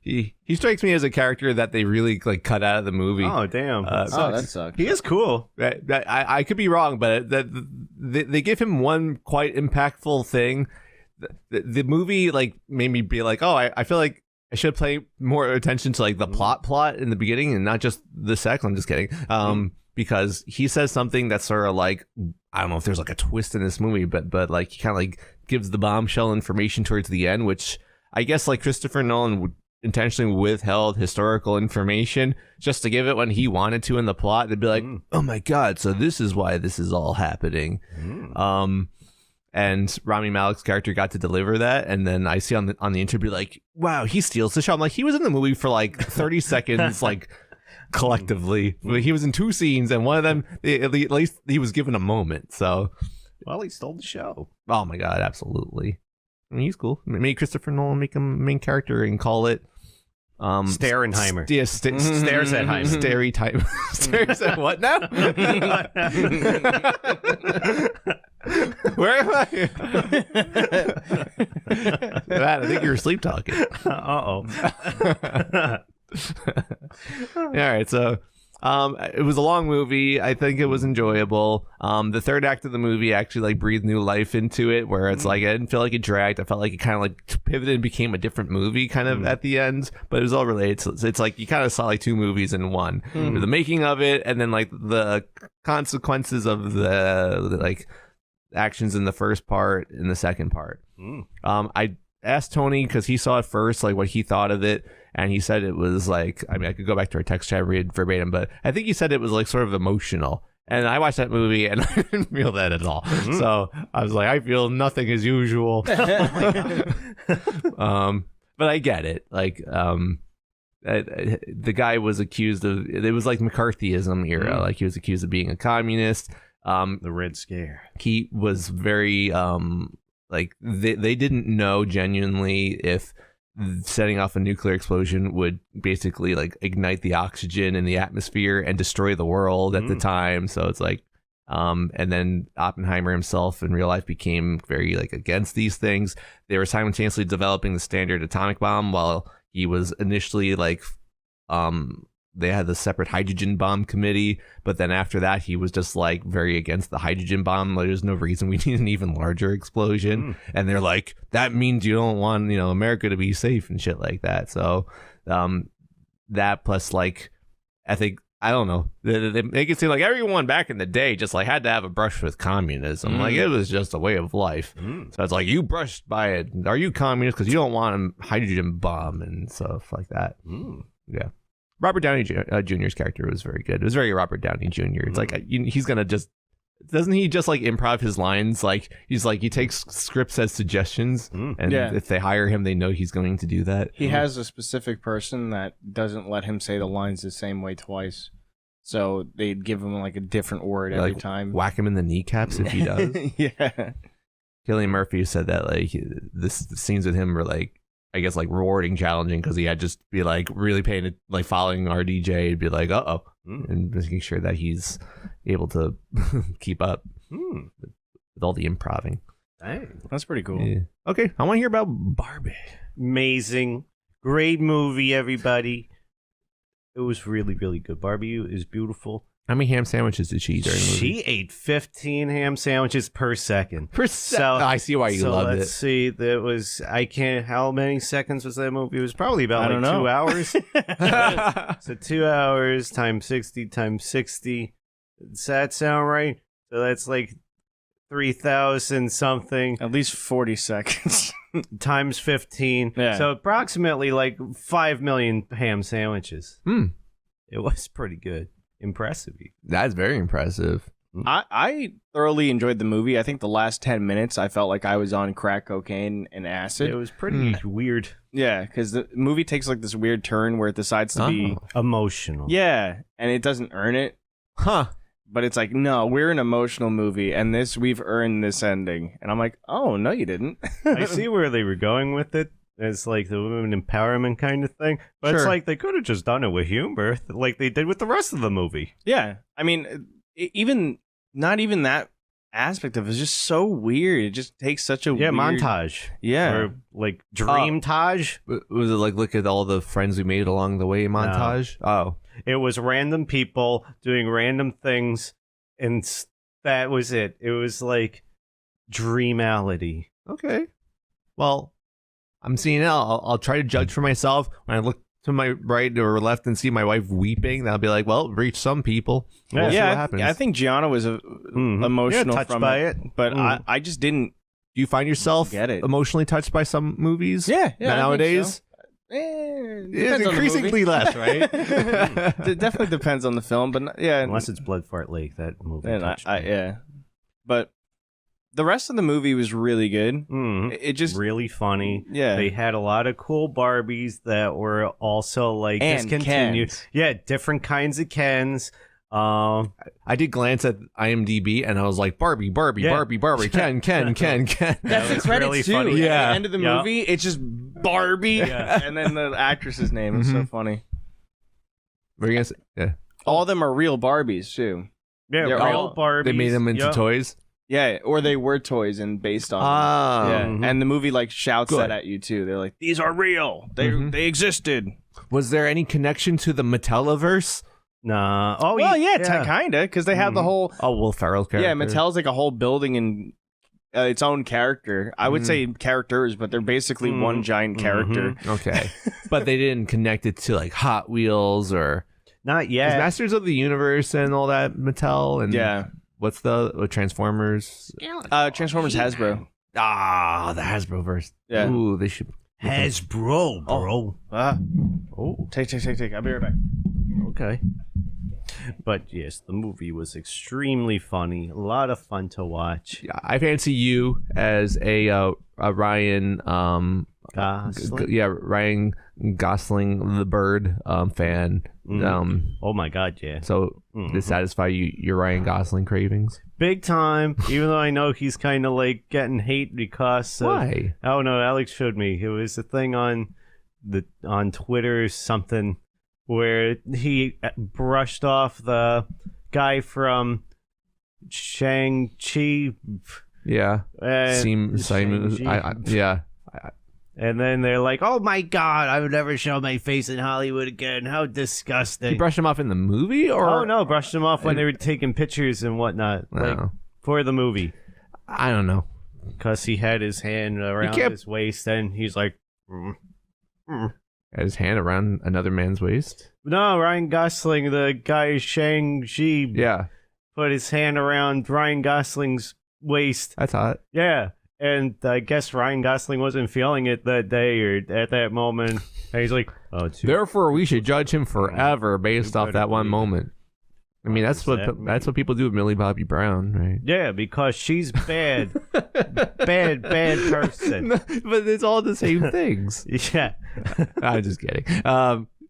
He strikes me as a character that they really like cut out of the movie. Oh, damn. Oh, that sucks. He is cool. I could be wrong, but they give him one quite impactful thing. The movie like made me be like, oh, I feel like I should pay more attention to like the plot in the beginning and not just the sex. I'm just kidding. Because he says something that's sort of like, I don't know if there's like a twist in this movie, but like he kind of like gives the bombshell information towards the end, which I guess like Christopher Nolan would intentionally withheld historical information just to give it when he wanted to in the plot. They'd be like, oh my god, so this is why this is all happening. And Rami Malek's character got to deliver that, and then I see on the interview like, wow, he steals the show. I'm like, he was in the movie for like 30 seconds, like collectively. He was in 2 scenes, and one of them, at least he was given a moment. So, Well, he stole the show. oh my god, absolutely. I mean, he's cool. Maybe Christopher Nolan make him a main character and call it Starenheimer. Yeah, Stares at Heimer. Stereotype. Stares at what now? Where am I? Matt, I think you were sleep talking. Uh-oh. All right, so it was a long movie. I think it was enjoyable. The third act of the movie actually like breathed new life into it, where it's like I didn't feel like it dragged. I felt like it kind of like pivoted and became a different movie kind of at the end, but it was all related. So it's like you kind of saw like 2 movies in one. The making of it and then like the consequences of the like actions in the first part and the second part. I asked Tony because he saw it first, like what he thought of it, and he said it was like, I mean, I could go back to our text chat and read verbatim, but I think he said it was like sort of emotional. And I watched that movie and I didn't feel that at all. So I was like, I feel nothing as usual. But I get it. Like, the guy was accused of, it was like McCarthyism era. Like he was accused of being a communist. The Red Scare. He was very, like they didn't know genuinely if setting off a nuclear explosion would basically like ignite the oxygen in the atmosphere and destroy the world at the time. So it's like, and then Oppenheimer himself in real life became very like against these things. They were simultaneously developing the standard atomic bomb while he was initially like, they had the separate hydrogen bomb committee, but then after that he was just like very against the hydrogen bomb. Like, there's no reason we need an even larger explosion. And they're like, that means you don't want, you know, America to be safe and shit like that. So that plus like, I think, I don't know, they make it seem like everyone back in the day just like had to have a brush with communism. Like it was just a way of life. So it's like, you brushed by it. Are you communist because you don't want a hydrogen bomb and stuff like that? Yeah. Robert Downey Jr.'s character was very good. It was very Robert Downey Jr. It's like he's gonna just Doesn't he just like improv his lines? Like he takes scripts as suggestions, and if they hire him, they know he's going to do that. He has a specific person that doesn't let him say the lines the same way twice, so they'd give him like a different word every time. Whack him in the kneecaps if he does. Yeah. Cillian Murphy said that like the scenes with him were like, I guess, like rewarding, challenging, because he had just be like really paying it, like following our DJ and be like, and making sure that he's able to keep up with all the improving. Dang. That's pretty cool. Yeah. Okay, I want to hear about Barbie. Amazing. Great movie, everybody. It was really, really good. Barbie is beautiful. How many ham sandwiches did she eat during the movie? She ate 15 ham sandwiches per second. So, I see why you loved let's see. That was, how many seconds was that movie? It was probably about 2 hours. So 2 hours times 60 times 60. Does that sound right? So that's like 3,000 something. At least 40 seconds. Times 15. Yeah. So approximately like 5 million ham sandwiches. It was pretty good. Impressive. That's very impressive. I thoroughly enjoyed the movie. I think the last 10 minutes, I felt like I was on crack cocaine and acid. It was pretty weird. Yeah, because the movie takes like this weird turn where it decides to be emotional. Yeah, and it doesn't earn it. Huh. But it's like, no, we're an emotional movie, and we've earned this ending. And I'm like, oh, no, you didn't. I see where they were going with it. It's like the women empowerment kind of thing. But it's like they could have just done it with humor, like they did with the rest of the movie. Yeah. I mean, not even that aspect of it is just so weird. It just takes such a weird... montage. Yeah. Or like dream-tage. Was it like look at all the friends we made along the way montage? No. Oh. It was random people doing random things, and that was it. It was like dreamality. Okay. Well, I'm seeing it. I'll try to judge for myself. When I look to my right or left and see my wife weeping, that'll be like, well, reach some people. We'll see what happens. I think Gianna was emotional touched from by it. But I just didn't. Do you find yourself emotionally touched by some movies? Yeah. Nowadays? It's increasingly less, right? It definitely depends on the film, but unless it's Blood Fart Lake, that movie touched me. But the rest of the movie was really good. It just really funny. Yeah, they had a lot of cool Barbies that were also like discontinued. Kens. Yeah, different kinds of Kens. I did glance at IMDb and I was like, Barbie, Ken. That's the credits really too. Funny. Yeah, at the end of the movie, it's just Barbie, and then the actress's name is so funny. What are you gonna say? Yeah, all of them are real Barbies too. Yeah, real Barbies. They made them into toys. Yeah, or they were toys and based on them. Yeah, and the movie like shouts that at you too. They're like, these are real. They existed. Was there any connection to the Mattel-averse? Nah. Oh, well, kind of, because they have the whole... Oh, Will Ferrell character. Yeah, Mattel's like a whole building and its own character. I would say characters, but they're basically one giant character. Okay. But they didn't connect it to like Hot Wheels or... Not yet. Is Masters of the Universe and all that Mattel? And what's the Transformers? Transformers Hasbro. Ah, the Hasbro verse. Yeah. Ooh, they should... Hasbro, bro. Take. I'll be right back. Okay. But yes, the movie was extremely funny. A lot of fun to watch. Yeah, I fancy you as a Ryan Gosling. Ryan Gosling the Bird fan. Oh my god, yeah. So to satisfy your Ryan Gosling cravings? Big time. Even though I know he's kind of like getting hate because of, why? I don't know. Alex showed me. It was a thing on Twitter or something where he brushed off the guy from Shang-Chi. Yeah. Simon. Yeah. And then they're like, oh my god, I would never show my face in Hollywood again. How disgusting. You brushed him off in the movie? Or? Oh no, brushed him off when they were taking pictures and whatnot. Like, for the movie. I don't know. Because he had his hand around his waist and he's like... Had his hand around another man's waist? No, Ryan Gosling, the guy Shang-Chi. Yeah. Put his hand around Ryan Gosling's waist. That's hot. Yeah. And I guess Ryan Gosling wasn't feeling it that day or at that moment. And he's like, therefore we should judge him forever based off that one moment. I mean, that's what people do with Millie Bobby Brown, right? Yeah, because she's bad. bad person. But it's all the same things. Yeah. I'm just kidding.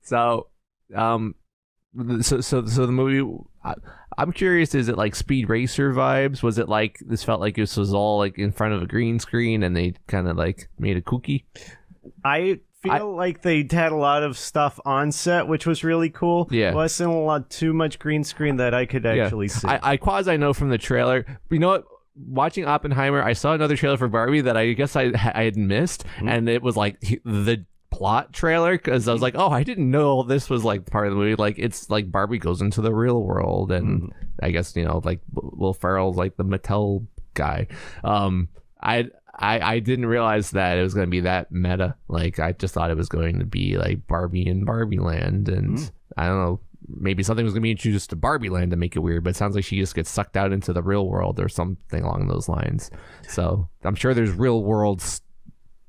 So the movie, I'm curious, is it like Speed Racer vibes? Was it like, this felt like this was all like in front of a green screen and they kind of like made a kooky? I feel like they had a lot of stuff on set, which was really cool. Yeah. It wasn't too much green screen that I could actually see. I quasi know from the trailer. You know what? Watching Oppenheimer, I saw another trailer for Barbie that I guess I had missed, and it was like the plot trailer, because I was like, oh, I didn't know this was like part of the movie. Like, it's like Barbie goes into the real world, and I guess, you know, like Will Ferrell's like the Mattel guy. I didn't realize that it was going to be that meta. Like, I just thought it was going to be like Barbie in Barbie Land, and I don't know, maybe something was going to be introduced to Barbie Land to make it weird, but it sounds like she just gets sucked out into the real world or something along those lines. So I'm sure there's real worlds,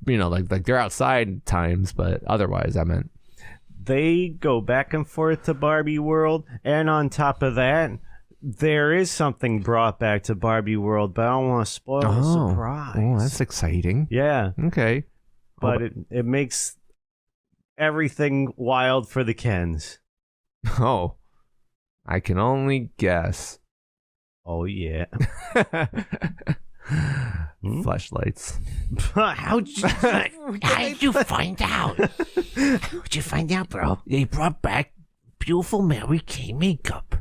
you know, like they're outside times, but otherwise, I meant they go back and forth to Barbie World, and on top of that, there is something brought back to Barbie World, but I don't want to spoil the surprise. Oh, that's exciting. Yeah. Okay. But it makes everything wild for the Kens. Oh, I can only guess. Oh, yeah. Flashlights. How'd you find out? How'd you find out, bro? They brought back beautiful Mary Kay makeup.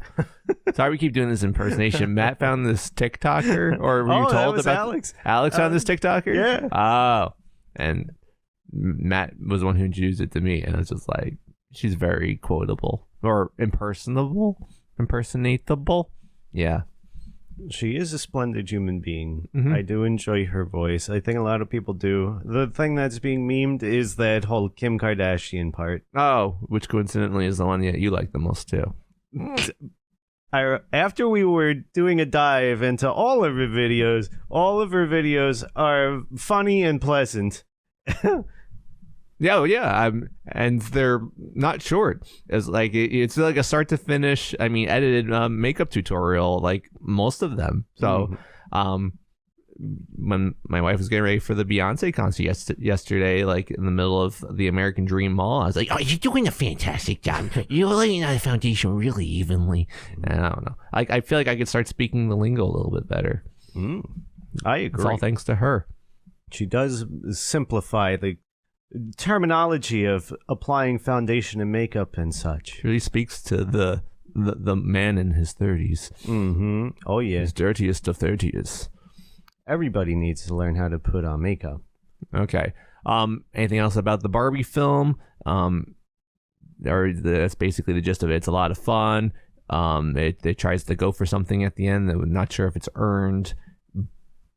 Sorry, we keep doing this impersonation. Matt found this TikToker, or were you told about Alex? Alex found this TikToker? Yeah. Oh, and Matt was the one who introduced it to me, and I was just like, she's very quotable or impersonatable. Yeah. She is a splendid human being. Mm-hmm. I do enjoy her voice. I think a lot of people do. The thing that's being memed is that whole Kim Kardashian part. Oh, which coincidentally is the one that you like the most too. After we were doing a dive into all of her videos are funny and pleasant. Yeah, and they're not short. It's like it's like a start to finish. I mean, edited makeup tutorial, like most of them. So, when my wife was getting ready for the Beyonce concert yesterday, like in the middle of the American Dream Mall, I was like, "Oh, you're doing a fantastic job. You're laying out the foundation really evenly." And I don't know. I feel like I could start speaking the lingo a little bit better. I agree. It's all thanks to her. She does simplify the terminology of applying foundation and makeup and such. She really speaks to the man in his 30s. Oh yeah, his dirtiest of 30s. Everybody needs to learn how to put on makeup. Okay. Anything else about the Barbie film? That's basically the gist of it. It's a lot of fun. It tries to go for something at the end. I'm not sure if it's earned.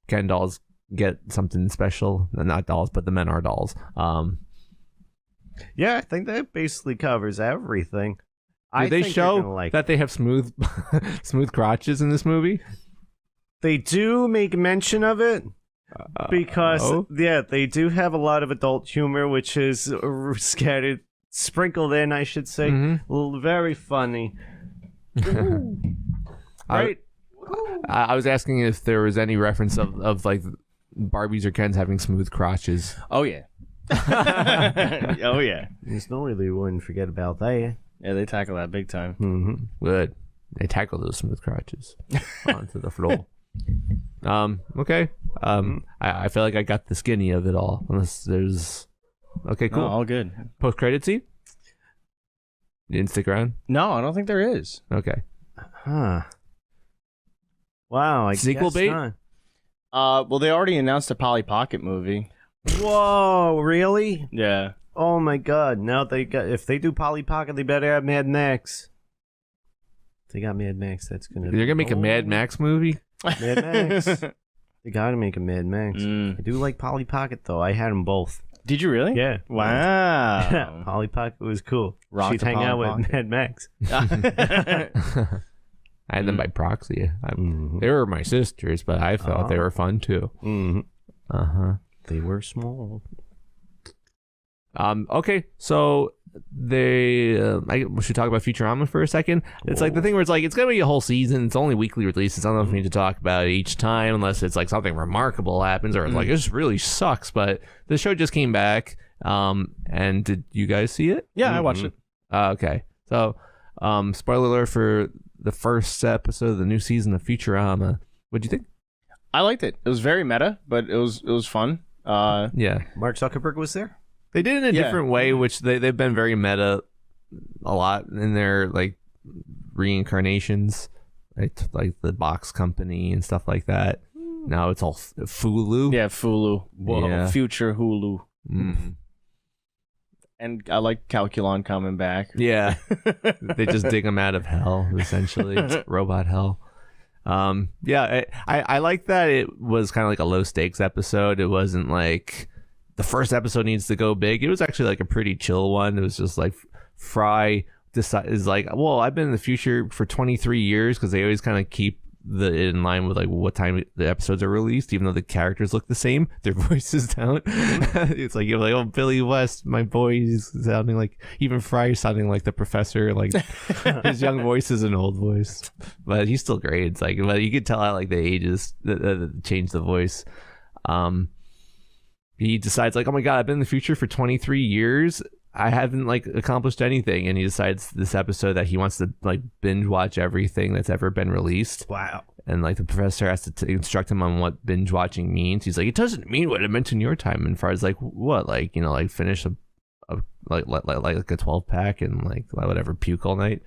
Ken dolls get something special. Not dolls, but the men are dolls. Yeah, I think that basically covers everything. Do they show that they have smooth crotches in this movie? They do make mention of it because, they do have a lot of adult humor, which is sprinkled in, I should say. Very funny. Right? I was asking if there was any reference of like Barbies or Kens having smooth crotches. Oh, yeah. Oh, yeah. There's no really wouldn't forget about that. Yeah, they tackle that big time. Good. They tackle those smooth crotches onto the floor. Okay. I feel like I got the skinny of it all. Unless there's... Okay, cool. No, all good. Post-credit scene? You didn't stick around? No, I don't think there is. Okay. Huh. Wow, I Sequel guess bait? not. Well, they already announced a Polly Pocket movie. Whoa, really? Yeah. Oh my god. Now if they do Polly Pocket, they better have Mad Max. If they got Mad Max, that's gonna They're gonna make a Mad Max movie? Mad Max. They gotta make a Mad Max. I do like Polly Pocket though. I had them both. Did you really? Yeah. Wow. Polly Pocket was cool. Rock She'd to hang Polly out with Pocket. Mad Max. I had them by proxy. They were my sisters, but I thought they were fun too. They were small. Okay, so we should talk about Futurama for a second. It's like the thing where it's like it's gonna be a whole season. It's only weekly releases. I don't know if we need to talk about it each time unless it's like something remarkable happens or it's like this really sucks. But the show just came back. And did you guys see it? Yeah, I watched it. Okay, so spoiler alert for the first episode of the new season of Futurama. What'd you think? I liked it. It was very meta, but it was fun. Yeah, Mark Zuckerberg was there. they did it in a different way, which they've been very meta a lot in their like reincarnations, like the box company and stuff like that. Now it's all Fulu. Yeah, Fulu. Whoa. Yeah. Future Hulu. Mm. And I like Calculon coming back. Yeah, they just dig them out of hell, essentially. It's robot hell. Yeah, I like that it was kind of like a low stakes episode. It wasn't like the first episode needs to go big. It was actually like a pretty chill one. It was just like Fry is like, well, I've been in the future for 23 years because they always kind of keep in line with like what time the episodes are released, even though the characters look the same, their voices don't. It's like you're like, oh, Billy West, my boy's sounding like, even Fry sounding like the professor, like his young voice is an old voice, but he's still great. It's like, but you could tell how like the ages change the voice. He decides like, oh my god, I've been in the future for 23 years. I haven't like accomplished anything, and he decides this episode that he wants to like binge watch everything that's ever been released. Wow. And like the professor has to instruct him on what binge watching means. He's like, it doesn't mean what it meant in your time. And Fry's like, what? Like, you know, like finish a 12-pack and like whatever, puke all night.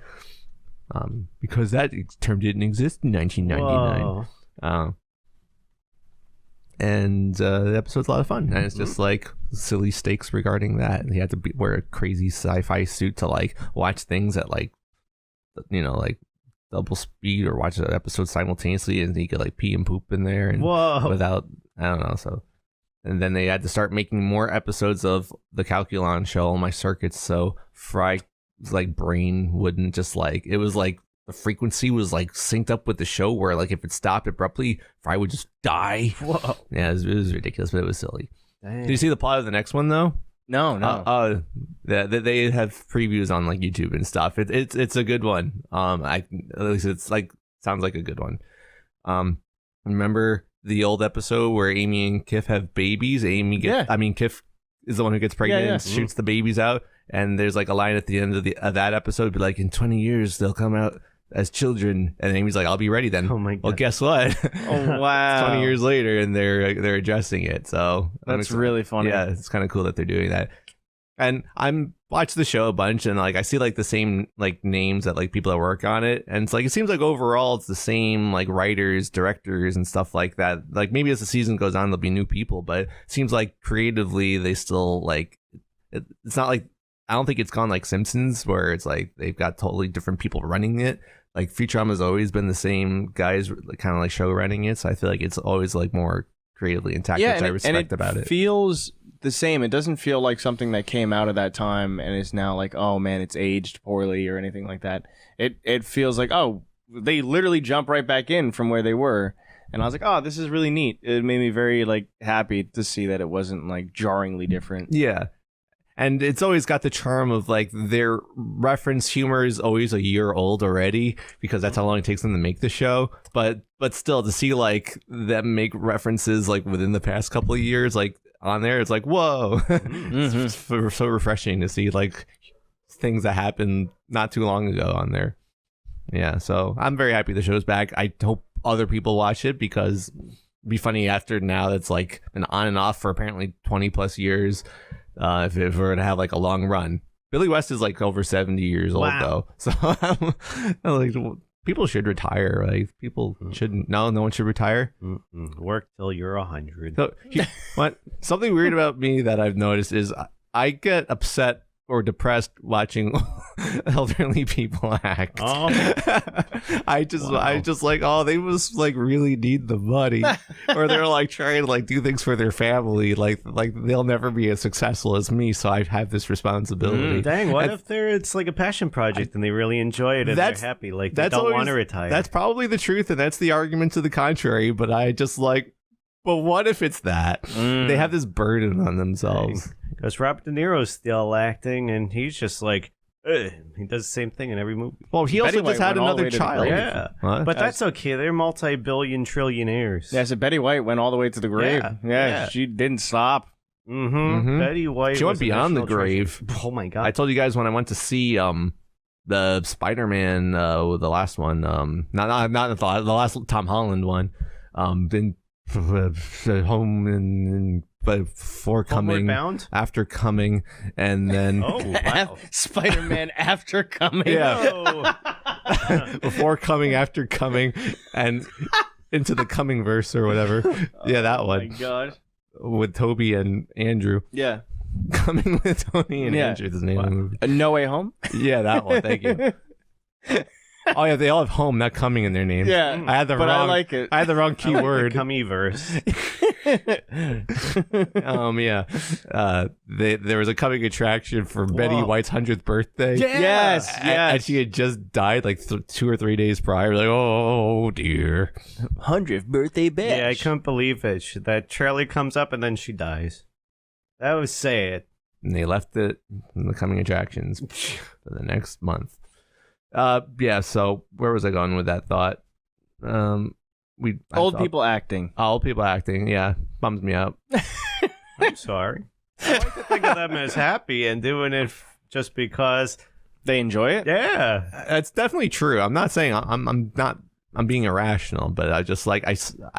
Because that term didn't exist in 1999. And the episode's a lot of fun, and it's just like silly stakes regarding that. And he had to wear a crazy sci-fi suit to like watch things at like, you know, like double speed or watch an episode simultaneously, and he could like pee and poop in there and without, I don't know. So, and then they had to start making more episodes of the Calculon show on my circuits, so Fry's like brain wouldn't just like, it was like the frequency was like synced up with the show where like if it stopped abruptly, Fry would just die. Whoa. Yeah, it was ridiculous, but it was silly. Dang. Did you see the plot of the next one though? No. They have previews on like YouTube and stuff. It's a good one. At least it's like sounds like a good one. Remember the old episode where Amy and Kif have babies? Kif is the one who gets pregnant and shoots the babies out. And there's like a line at the end of that episode, be like, in 20 years they'll come out as children, and Amy's like, I'll be ready then. Oh my god. Well, guess what? Oh wow. 20 years later, and they're addressing it. So that's really funny. Yeah, it's kind of cool that they're doing that. And I'm watching the show a bunch, and like I see like the same like names that like people that work on it, and it's like it seems like overall it's the same like writers, directors, and stuff like that. Like maybe as the season goes on, there'll be new people, but it seems like creatively they still like it's not like, I don't think it's gone like Simpsons where it's like they've got totally different people running it. Like Futurama has always been the same guys kind of like show running it, so I feel like it's always like more creatively intact, which I respect about it. Feels the same. It doesn't feel like something that came out of that time and is now like, oh man, it's aged poorly or anything like that. It feels like, oh, they literally jump right back in from where they were. And I was like, oh, this is really neat. It made me very like happy to see that it wasn't like jarringly different. Yeah. And it's always got the charm of like their reference humor is always a year old already because that's how long it takes them to make the show. But still to see like them make references like within the past couple of years, like on there, it's like, whoa, it's so refreshing to see like things that happened not too long ago on there. Yeah. So I'm very happy the show's back. I hope other people watch it because it'd be funny after now that's like been on and off for apparently 20 plus years. If we're to have like a long run. Billy West is like over 70 years old though, so I'm like, people should retire. Like people shouldn't. No one should retire. Work till you're 100. So what? Something weird about me that I've noticed is I get upset or depressed watching elderly people act. Oh. I just like, oh, they must like really need the money, or they're like trying to like do things for their family. Like they'll never be as successful as me, so I have this responsibility. Dang, what if it's like a passion project and they really enjoy it and they're happy, like they don't want to retire? That's probably the truth, and that's the argument to the contrary. But I just like, But what if it's that? They have this burden on themselves. Because Robert De Niro's still acting, and he's just like, ugh. He does the same thing in every movie. Well, he Betty also just White had went all the another way to the child. grave. Yeah, What? but that's okay. They're multi-billion trillionaires. Yeah, so Betty White went all the way to the grave. Yeah. She didn't stop. Betty White. She went was a beyond the national grave. treasure. Oh my god! I told you guys when I went to see the Spider-Man, the last one, not the last Tom Holland one, been home and before coming, Bound? after coming, and then Oh wow! Spider-Man after coming. Yeah. before coming, after coming, and into the coming verse or whatever. Yeah, that Oh my one god. with Toby and Andrew. Yeah. Coming with Tony and Yeah. Andrew is the name of the movie. No Way Home? Yeah, that one. Thank you. Oh yeah, they all have home, not coming in their names. Yeah. I had the but wrong. I like it. I had the wrong keyword. Cummy-verse. Yeah. There was a coming attraction for Betty Whoa. White's 100th birthday. Yes. And she had just died like 2 or 3 days prior. Like, oh dear. 100th birthday bash. Yeah, I couldn't believe it. That trailer comes up and then she dies. That was sad. And they left it in the coming attractions for the next month. Yeah. So where was I going with that thought? Old people acting. Old people acting. Yeah, bums me out. I'm sorry. I like to think of them as happy and doing it just because. They enjoy it? Yeah. That's definitely true. I'm not saying I'm being irrational, but I just like I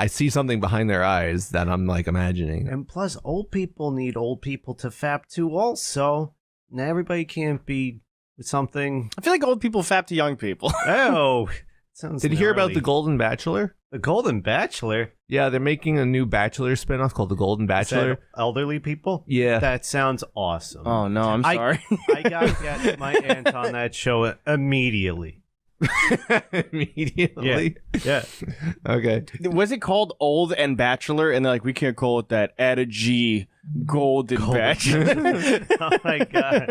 see something behind their eyes that I'm like imagining. And plus, old people need old people to fap to also. Now, everybody can't be something. I feel like old people fap to young people. Oh, sounds Did you hear about gnarly. the Golden Bachelor? The Golden Bachelor? Yeah, they're making a new Bachelor spinoff called the Golden Is Bachelor. that elderly people? Yeah. That sounds awesome. Oh, no, I'm sorry. I got to get my aunt on that show immediately. Immediately. Yeah. Okay. Was it called Old and Bachelor? And they're like, we can't call it that. Add a G. Golden Bachelor. Oh my god.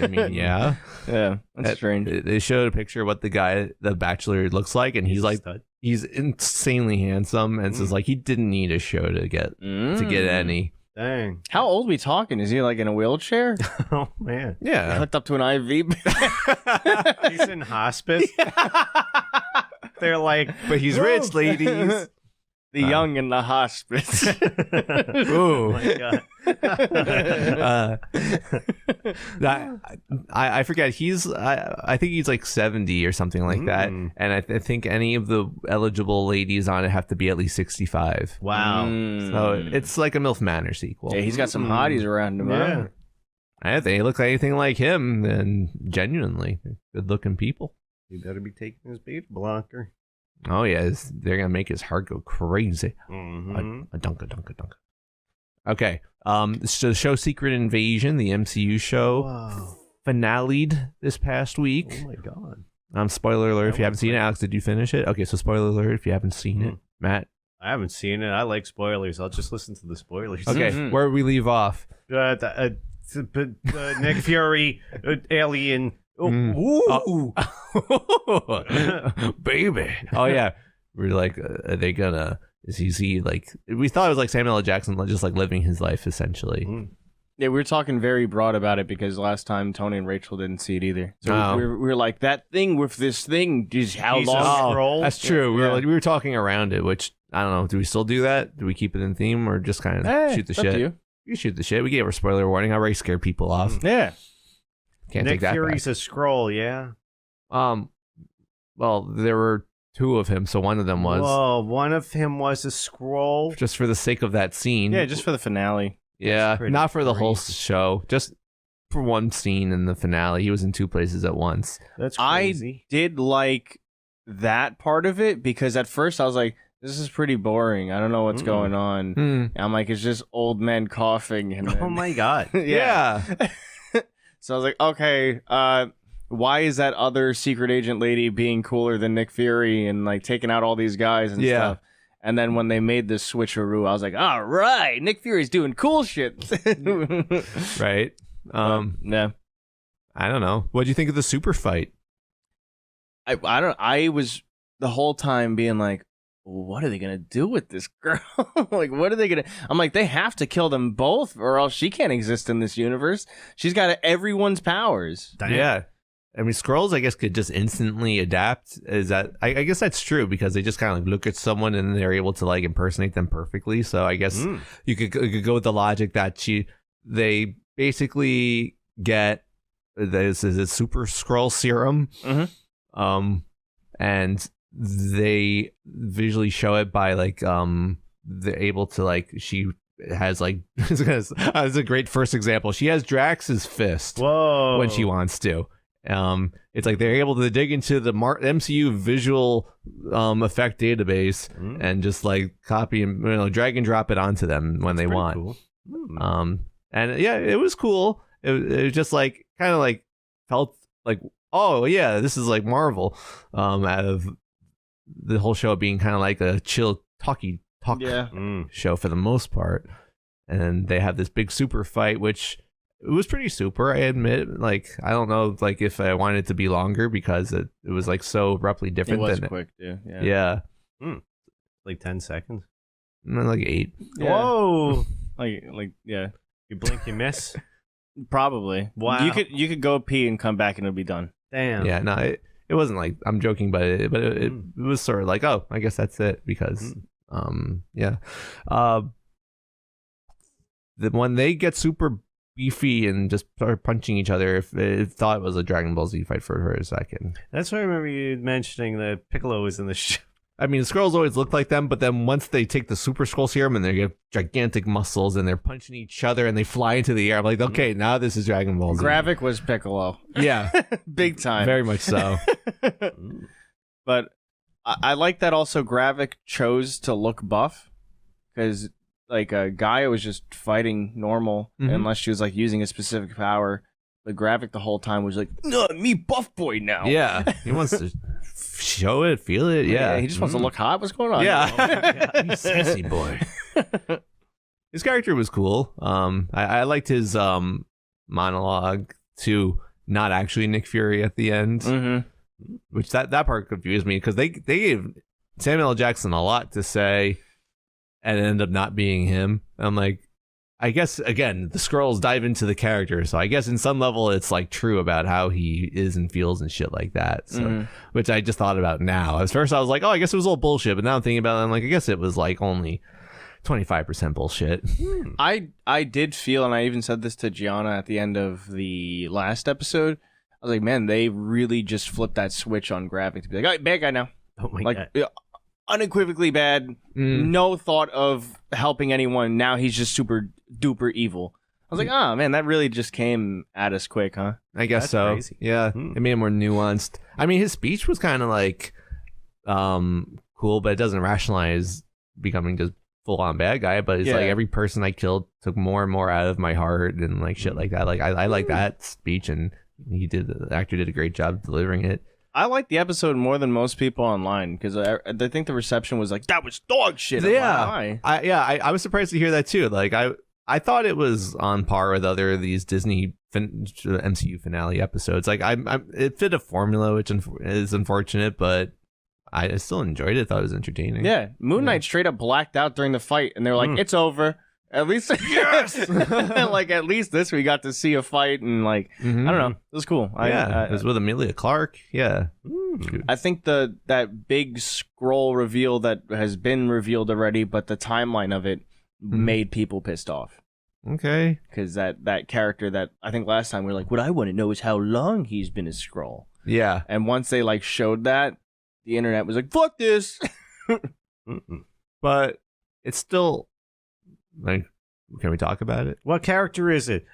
I mean, yeah. Yeah, that's strange. They showed a picture of what the Bachelor looks like, and he's like, Stud. he's insanely handsome, and says like he didn't need a show to get any. Dang. How old we talking? Is he like in a wheelchair? Oh man. Yeah. Hooked up to an IV? He's in hospice. They're like, But he's rich, ladies. The young in the hospice. Ooh. oh my god. I forget. I think he's like 70 or something like that. And I think any of the eligible ladies on it have to be at least 65. Wow. So it's like a MILF Manor sequel. Yeah, he's got some hotties around him. Yeah. Huh? If they look anything like him, then genuinely good looking people. You better be taking his beta blocker. Oh yeah, they're gonna make his heart go crazy. Mm-hmm. A dunk. Okay. So the show Secret Invasion, the MCU show, Wow. finale'd this past week. Oh my god. Spoiler alert if you haven't seen it. Alex, did you finish it? Okay, so spoiler alert if you haven't seen it. Matt? I haven't seen it. I like spoilers. I'll just listen to the spoilers. Okay, where we leave off. Nick Fury, alien. Oh. Baby. Oh yeah. We're like, are they gonna? Is he like? We thought it was like Samuel L. Jackson, just like living his life essentially. Yeah, we were talking very broad about it because last time Tony and Rachel didn't see it either. So we were like, that thing with this thing is how Jesus. long? Scroll. That's true. We were talking around it, which I don't know. Do we still do that? Do we keep it in theme or just kind of shoot the it's up shit? to you. You shoot the shit. We gave our spoiler warning. I already scared people off. Yeah. Can't Nick take that Fury's a scroll, yeah. back. Well, there were two of him, so one of them was Whoa, one of him was a scroll. just for the sake of that scene. Yeah, just for the finale. Yeah, pretty not for the whole crazy. show. Just for one scene in the finale. He was in two places at once. That's crazy. I did like that part of it because at first I was like, this is pretty boring. I don't know what's going on. And I'm like, it's just old men coughing. And then, Oh my god. Yeah. So I was like, okay, why is that other secret agent lady being cooler than Nick Fury and like taking out all these guys and stuff? And then when they made this switcheroo, I was like, all right, Nick Fury's doing cool shit. Right. Yeah. I don't know. What do you think of the super fight? I was the whole time being like, what are they gonna do with this girl? Like, what are they gonna? I'm like, they have to kill them both, or else she can't exist in this universe. She's got everyone's powers. Damn. Yeah. I mean, Skrulls, I guess, could just instantly adapt. Is that? I guess that's true because they just kind of like look at someone and they're able to like impersonate them perfectly. So I guess you could go with the logic that they basically get this is a super Skrull serum, and they visually show it by like they're able to like she has like it's a great first example. She has Drax's fist when she wants to. It's like they're able to dig into the MCU visual effect database and just like copy and drag and drop it onto them when they want. Cool. And yeah, it was cool. It was just like kind of like felt like, oh yeah, this is like Marvel. Out of the whole show being kind of like a chill talk show for the most part, and they have this big super fight, which. It was pretty super, I admit. Like, I don't know, like, if I wanted it to be longer because it was like so abruptly different. It was quick, too. Yeah. Like 10 seconds? Like 8. Yeah. Whoa! like, yeah. You blink, you miss? Probably. Wow. You could go pee and come back and it'll be done. Damn. Yeah, no, it wasn't like, I'm joking, but it was sort of like, oh, I guess that's it because, yeah. When they get super beefy and just start punching each other, if it thought it was a Dragon Ball Z fight for a second. That's why I remember you mentioning that Piccolo was in the show. I mean, the Skrulls always look like them, but then once they take the Super Skrull serum and they get gigantic muscles and they're punching each other and they fly into the air, I'm like, okay, now this is Dragon Ball Z. Gravik was Piccolo. Yeah. Big time. Very much so. But I like that also Gravik chose to look buff because like Gaia was just fighting normal unless she was like using a specific power. But Gravik the whole time was like, no, me buff boy now. Yeah. He wants to show it, feel it. Yeah. He just wants to look hot. What's going on? Yeah. You sassy boy. His character was cool. I liked his monologue to not actually Nick Fury at the end, which that part confused me because they gave Samuel L. Jackson a lot to say and it ended up not being him. I'm like, I guess, again, the Skrulls dive into the character, so I guess in some level it's like true about how he is and feels and shit like that. So, which I just thought about now. At first I was like, oh, I guess it was all bullshit, but now I'm thinking about it, I'm like, I guess it was like only 25% bullshit. I did feel, and I even said this to Gianna at the end of the last episode, I was like, man, they really just flipped that switch on Gravik to be like, all right, bad guy now. Oh my God. God. Unequivocally bad, no thought of helping anyone. Now he's just super duper evil. I was like, oh man, that really just came at us quick, huh? I guess That's so. crazy. Yeah, it made him more nuanced. I mean, his speech was kind of like cool, but it doesn't rationalize becoming just full on bad guy. But it's like every person I killed took more and more out of my heart and like shit like that. Like I like that speech, and the actor did a great job delivering it. I like the episode more than most people online because I think the reception was like, that was dog shit. Yeah, I was surprised to hear that too. Like I thought it was on par with other of these Disney MCU finale episodes. Like it fit a formula, which is unfortunate, but I still enjoyed it. Thought it was entertaining. Yeah, Moon Knight straight up blacked out during the fight, and they were like, it's over. At least, yes. Like at least this we got to see a fight, and like I don't know, it was cool. It was with Emilia Clarke. Yeah, I think that big Skrull reveal that has been revealed already, but the timeline of it made people pissed off. Okay, because that character that I think last time we were like, what I want to know is how long he's been a Skrull. Yeah, and once they like showed that, the internet was like, fuck this. But it's still. Like, can we talk about it? What character is it?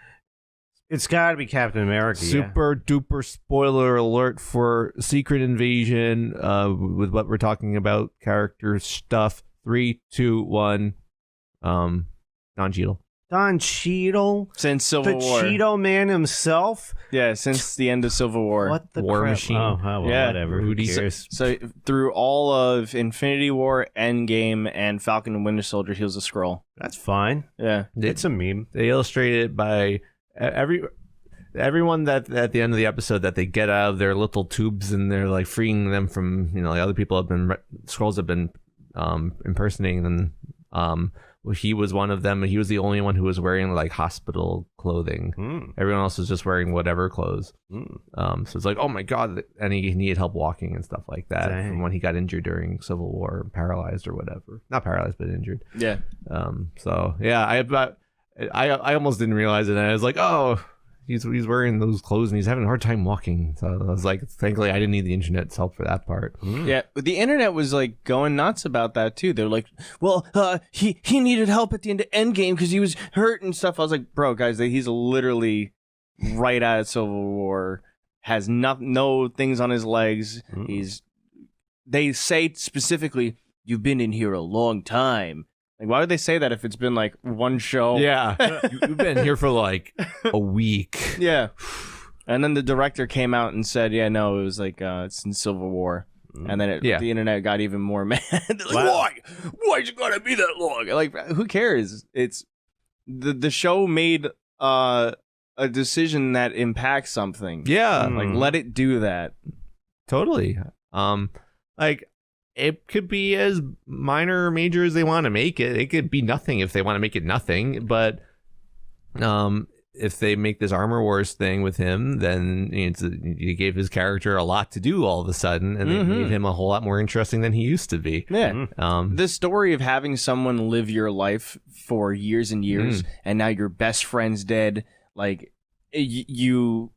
It's got to be Captain America. Super duper spoiler alert for Secret Invasion. With what we're talking about, character stuff. 3, 2, 1. Don Cheadle. Don Cheadle, since Civil War, the Cheeto Man himself. Yeah, since the end of Civil War. What the War crap? Machine? Oh, well, whatever. Who cares? So through all of Infinity War, Endgame, and Falcon and Winter Soldier, he was a Skrull. That's fine. Yeah, it's a meme. They illustrate it by everyone that at the end of the episode that they get out of their little tubes and they're like freeing them from like other people have been Skrulls have been impersonating them. Well, he was one of them. He was the only one who was wearing like hospital clothing. Everyone else was just wearing whatever clothes. So it's like, oh my god, and he needed help walking and stuff like that from when he got injured during Civil War, paralyzed or whatever. Not paralyzed, but injured. Yeah. So yeah, I almost didn't realize it, and I was like, oh, he's wearing those clothes and he's having a hard time walking. So I was like, thankfully I didn't need the internet's help for that part. Yeah, but the internet was like going nuts about that too. They're like, well, he needed help at the end of Endgame because he was hurt and stuff. I was like, bro, guys, he's literally right out of Civil War, has no things on his legs. They say specifically, you've been in here a long time. Like, why would they say that if it's been like one show? Yeah, you've been here for like a week. Yeah. And then the director came out and said, yeah, no, it was like, it's in Civil War. And then the internet got even more mad. They're like, why's it gotta be that long? Like, who cares? It's the show made a decision that impacts something. Yeah. Like, let it do that. Totally. Like, it could be as minor or major as they want to make it. It could be nothing if they want to make it nothing. But if they make this Armor Wars thing with him, then you gave his character a lot to do all of a sudden, and they made him a whole lot more interesting than he used to be. Yeah. The story of having someone live your life for years and years, and now your best friend's dead, like, you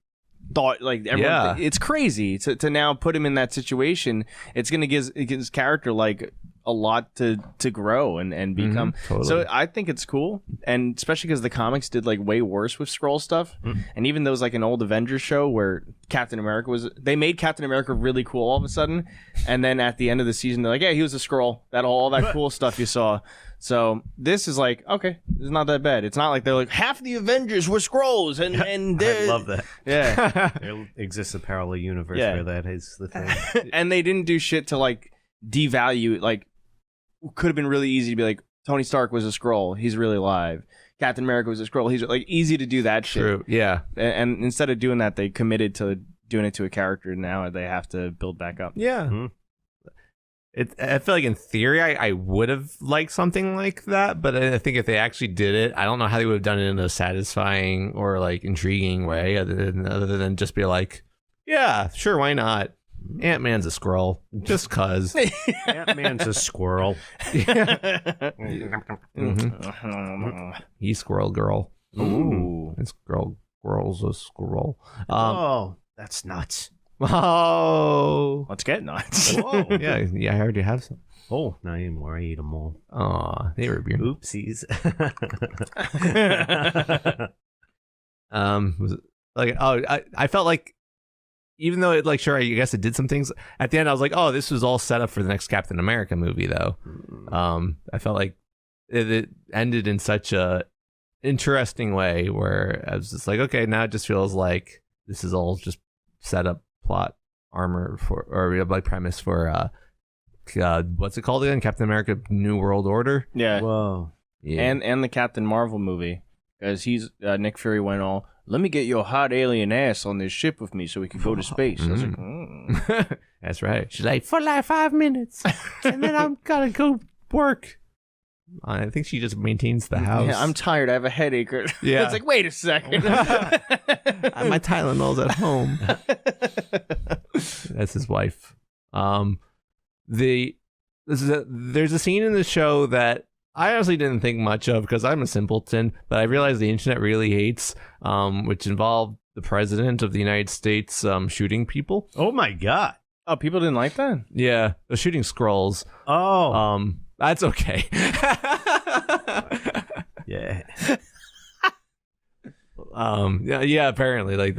thought, like, everyone, it's crazy to now put him in that situation. It's gonna give his character like a lot to grow and become. Totally. So I think it's cool, and especially because the comics did like way worse with Skrull stuff. And even there was like an old Avengers show where Captain America they made Captain America really cool all of a sudden, and then at the end of the season they're like, yeah, he was a Skrull, all that cool stuff you saw. So this is like, okay, it's not that bad. It's not like they're like, half the Avengers were Skrulls, and I love that. Yeah. There exists a parallel universe where that is the thing. And they didn't do shit to like devalue. Like, could have been really easy to be like, Tony Stark was a Skrull, he's really alive. Captain America was a Skrull, he's like, easy to do that shit. True. Yeah. And instead of doing that, they committed to doing it to a character. Now they have to build back up. Yeah. I feel like in theory I would have liked something like that, but I think if they actually did it, I don't know how they would have done it in a satisfying or like intriguing way, other than just be like, yeah, sure, why not? Ant-Man's a Skrull, just cuz. Ant-Man's a squirrel. He's Squirrel Girl. Ooh. And Squirrel's a squirrel. Oh, that's nuts. Oh. Let's get nuts. Whoa. Yeah, I heard you have some. Oh, not anymore. I ate them all. Aw, they were weird. Oopsies. Was it like, I felt like, even though it, like, sure, I guess it did some things at the end, I was like, oh, this was all set up for the next Captain America movie, though. I felt like it ended in such a interesting way where I was just like, okay, now it just feels like this is all just set up plot armor for, or like premise for what's it called again? Captain America New World Order. Yeah. Whoa. Yeah. And the Captain Marvel movie, because he's Nick Fury went all, let me get your hot alien ass on this ship with me so we can go to space. I was like, That's right. She's like, for like 5 minutes, and then I'm gonna go work. I think she just maintains the house. Yeah, I'm tired. I have a headache. Yeah. It's like, wait a second. My Tylenol's at home. That's his wife. There's a scene in the show that I honestly didn't think much of because I'm a simpleton, but I realized the internet really hates, which involved the president of the United States shooting people. Oh my god. Oh, people didn't like that? Yeah, the shooting Skrulls. Oh. That's okay. Yeah. Yeah. Apparently, like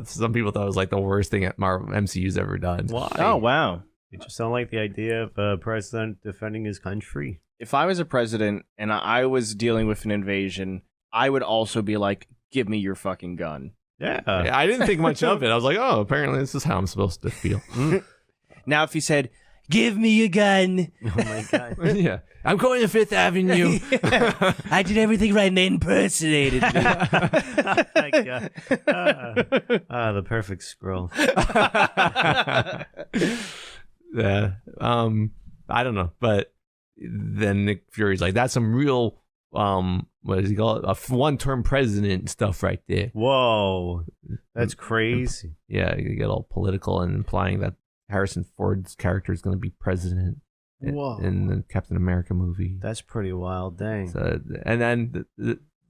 some people thought it was like the worst thing at Marvel MCU's ever done. Why? Oh, wow. You just don't like the idea of a president defending his country? If I was a president and I was dealing with an invasion, I would also be like, give me your fucking gun. Yeah. I didn't think much of it. I was like, oh, apparently this is how I'm supposed to feel. Now, if he said, give me your gun. Oh my god. Yeah. I'm going to Fifth Avenue. I did everything right and they impersonated me. Oh my god. The perfect scroll. Yeah. I don't know, but then Nick Fury's like, that's some real what does he call it? A one-term president stuff right there. Whoa, that's crazy. Yeah, you get all political and implying that Harrison Ford's character is going to be president in the Captain America movie. That's pretty wild, dang. So, and then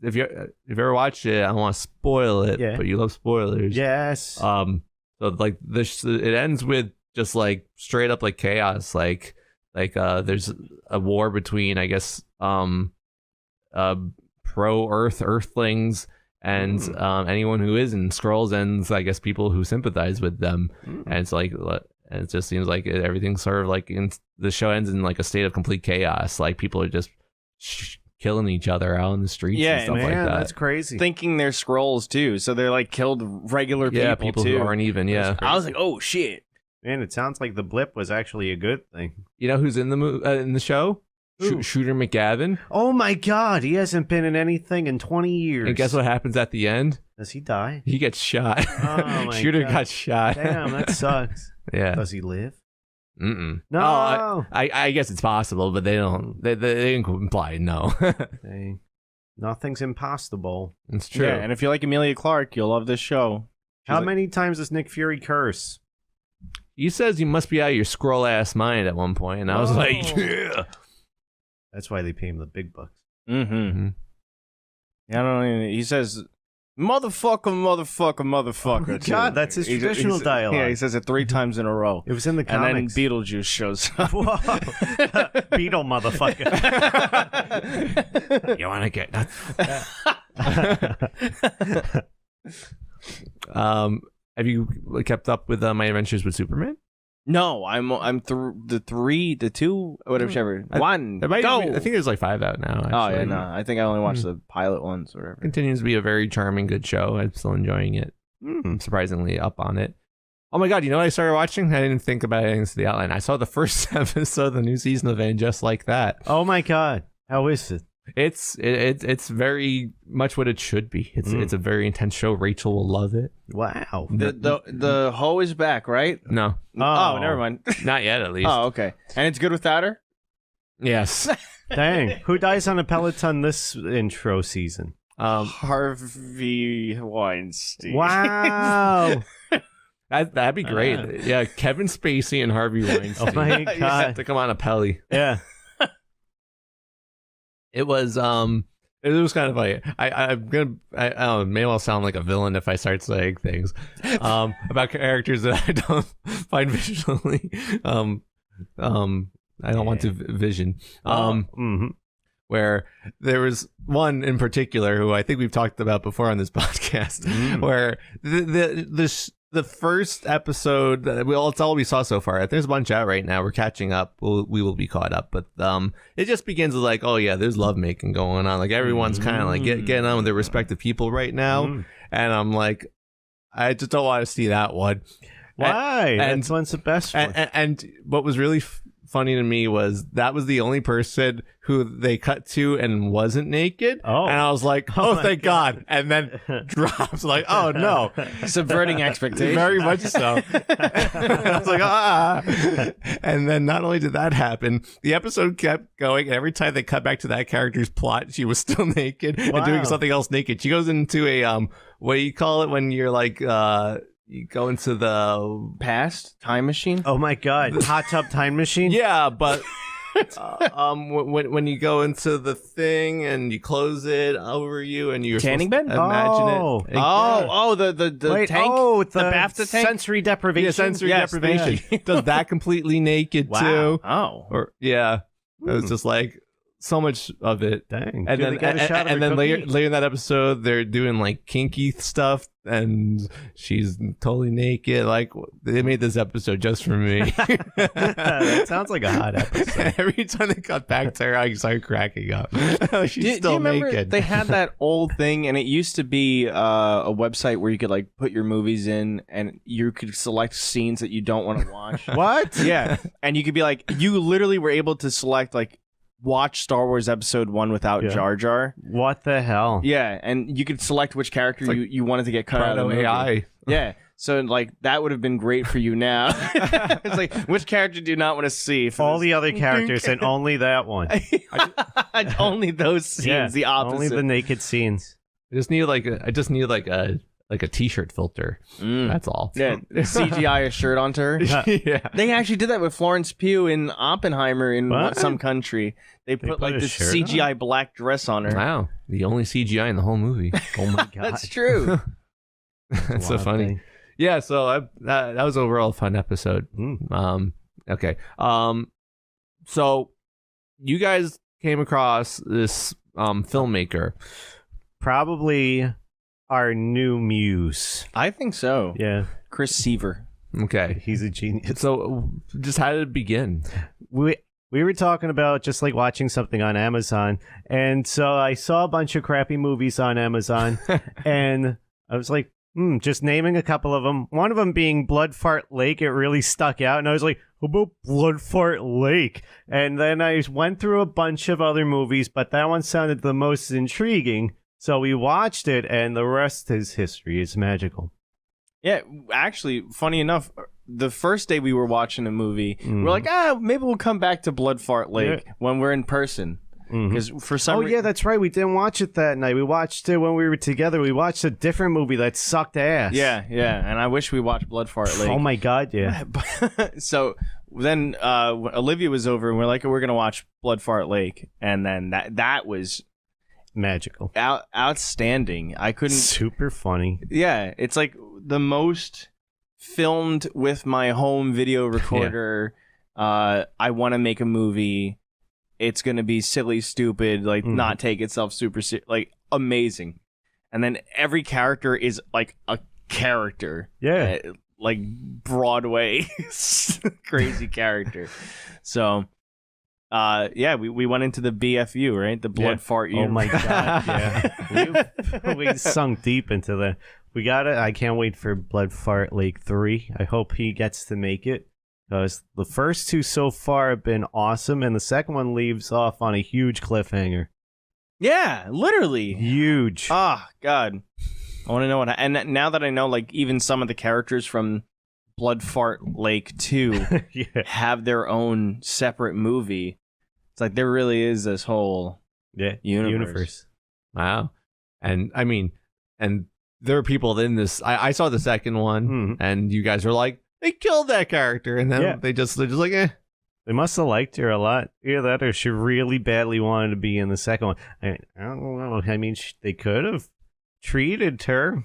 if you ever watched it, I don't want to spoil it, but you love spoilers. Yes. So like this, it ends with just like straight up like chaos. Like there's a war between, I guess, pro-Earth Earthlings and anyone who isn't Skrulls, and I guess people who sympathize with them. And it's like, and it just seems like everything's sort of like the show ends in like a state of complete chaos. Like people are just killing each other out in the streets and stuff like that. That's crazy. Thinking they're Skrulls too, so they're like killed regular people who too. aren't even. Yeah, I was like, oh shit. Man, it sounds like the blip was actually a good thing. You know who's in the show? Shooter McGavin. Oh my God, he hasn't been in anything in 20 years. And guess what happens at the end? Does he die? He gets shot. Oh my Shooter God. got shot. Damn, that sucks. Yeah. Does he live? Mm-mm. No. Oh, I guess it's possible, but they don't. They didn't imply no. Hey, nothing's impossible. It's true. Yeah, and if you like Emilia Clarke, you'll love this show. How many times does Nick Fury curse? He says you must be out of your scroll ass mind at one point, and I was like, yeah. That's why they pay him the big bucks. Mm-hmm. Yeah, I don't even. He says, "Motherfucker, motherfucker, motherfucker." Oh God, that's his traditional dialogue. Yeah, he says it 3 times in a row. It was in the comics. And then Beetlejuice shows up. Whoa, Beetle motherfucker. You want to get nuts? Have you kept up with my adventures with Superman? No, I'm through the 2, whatever. One. Go. I think there's like 5 out now. Actually. Oh yeah, no. I think I only watched the pilot ones or whatever. Continues to be a very charming, good show. I'm still enjoying it. I'm surprisingly up on it. Oh my God, you know what I started watching? I didn't think about it into the outline. I saw the first episode of the new season of And Just Like That. Oh my God, how is it? It's very much what it should be. It's a very intense show. Rachel will love it. Wow. The hoe is back, right? No. Oh, never mind. Not yet, at least. Oh, okay. And it's good without her? Yes. Dang. Who dies on a Peloton this intro season? Harvey Weinstein. Wow. That'd be great. Yeah, Kevin Spacey and Harvey Weinstein. Oh my God. To come on a Pelly. Yeah. It was kind of like I don't know, maybe I'll sound like a villain if I start saying things about characters that I don't find visually I don't want to vision where there was one in particular who I think we've talked about before on this podcast where the first episode, it's all we saw so far. There's a bunch out right now. We're catching up. We will be caught up. But it just begins with like, oh yeah, there's lovemaking going on. Like everyone's kind of like getting on with their respective people right now. And I'm like, I just don't want to see that one. Why? And that's one's the best one. And what was really funny to me was that was the only person who they cut to and wasn't naked. Oh. And I was like, oh thank God. And then drops like, oh no. Subverting expectations. Very much so. I was like, ah. And then not only did that happen, the episode kept going. And every time they cut back to that character's plot, she was still naked and doing something else naked. She goes into a, what do you call it when you're like, you go into the past time machine. Oh my God, hot tub time machine. Yeah, but when you go into the thing and you close it over you and you're tanning bed, imagine it. The tank. Oh, the BAFTA tank. Sensory deprivation. Yeah, sensory deprivation. Does that completely naked too? Oh, or yeah, it was just like. So much of it. Dang. And then later in that episode, they're doing like kinky stuff and she's totally naked. Like they made this episode just for me. That sounds like a hot episode. Every time they cut back to her, I started cracking up. She's still do you remember naked. They had that old thing, and it used to be a website where you could like put your movies in, and you could select scenes that you don't want to watch. What? Yeah, and you could be like, you literally were able to select like watch Star Wars Episode 1 without Jar Jar. What the hell? Yeah, and you could select which character you wanted to get cut out of the movie. AI. Yeah, so like that would have been great for you now. It's like, which character do you not want to see? All the other characters and only that one. Only those scenes, the opposite. Only the naked scenes. I just need a t-shirt filter. That's all. Yeah, CGI a shirt onto her. Yeah. They actually did that with Florence Pugh in Oppenheimer in some country. They put like this CGI black dress on her. Wow. The only CGI in the whole movie. Oh my god. That's true. That's so funny. Yeah, so that was overall a fun episode. Okay. So you guys came across this filmmaker. Probably our new muse. I think so. Yeah. Chris Seaver. Okay. He's a genius. So just how did it begin? We were talking about just like watching something on Amazon, and so I saw a bunch of crappy movies on Amazon, and I was like, just naming a couple of them. One of them being Blood Fart Lake. It really stuck out, and I was like, how about Blood Fart Lake? And then I went through a bunch of other movies, but that one sounded the most intriguing. So we watched it, and the rest is history. It's magical. Yeah, actually, funny enough, the first day we were watching a movie, we're like, maybe we'll come back to Blood Fart Lake when we're in person. Because for some yeah, that's right. We didn't watch it that night. We watched it when we were together. We watched a different movie that sucked ass. Yeah, and I wish we watched Blood Fart Lake. Oh my god, yeah. So then Olivia was over, and we're like, we're going to watch Blood Fart Lake. And then that was magical. Outstanding. I couldn't... Super funny. Yeah, it's like the most filmed with my home video recorder. I want to make a movie. It's going to be silly, stupid, like not take itself super serious, like amazing. And then every character is like a character. Yeah. Like Broadway crazy character. So we went into the BFU, right? The Blood Fart U. Oh my god, yeah. we sunk deep into that. We got it. I can't wait for Blood Fart Lake 3. I hope he gets to make it, because the first two so far have been awesome, and the second one leaves off on a huge cliffhanger. Yeah, literally. Huge. Ah, God. I want to know what... And now that I know, like, even some of the characters from Blood Fart Lake 2 have their own separate movie, it's like there really is this whole universe. Wow. And, I mean, and there are people in this... I saw the second one, and you guys are like, they killed that character, and then they're just like, eh. They must have liked her a lot. Either that, or she really badly wanted to be in the second one. I don't know. I mean, they could have treated her,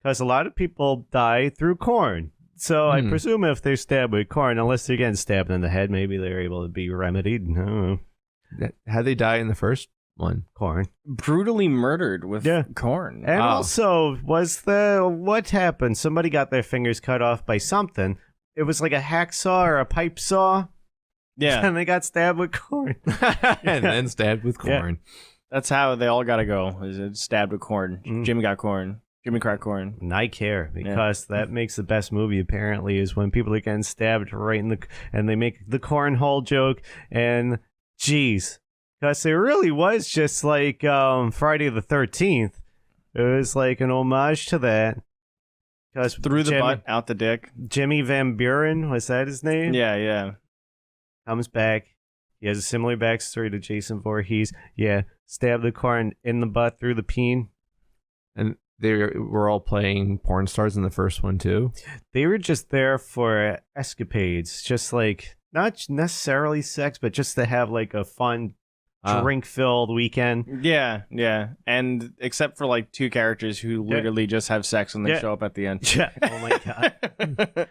because a lot of people die through corn. So I presume if they're stabbed with corn, unless they're getting stabbed in the head, maybe they're able to be remedied. I don't know. How'd they die in the first one? Corn. Brutally murdered with corn. And also, what happened? Somebody got their fingers cut off by something. It was like a hacksaw or a pipe saw. Yeah. And they got stabbed with corn. And then stabbed with corn. That's how they all gotta go. Is it stabbed with corn? Jimmy got corn. Jimmy cracked corn. And I care, because that makes the best movie, apparently, is when people are getting stabbed right in and they make the cornhole joke, and geez. Because it really was just like Friday the 13th. It was like an homage to that. Because through the butt, out the dick. Jimmy Van Buren, was that his name? Yeah. Comes back. He has a similar backstory to Jason Voorhees. Yeah, stabbed the corn in the butt through the peen. And they were all playing porn stars in the first one, too? They were just there for escapades. Just like, not necessarily sex, but just to have like a fun drink-filled weekend. Yeah. And except for like two characters who literally just have sex when they show up at the end. Yeah. Oh my god.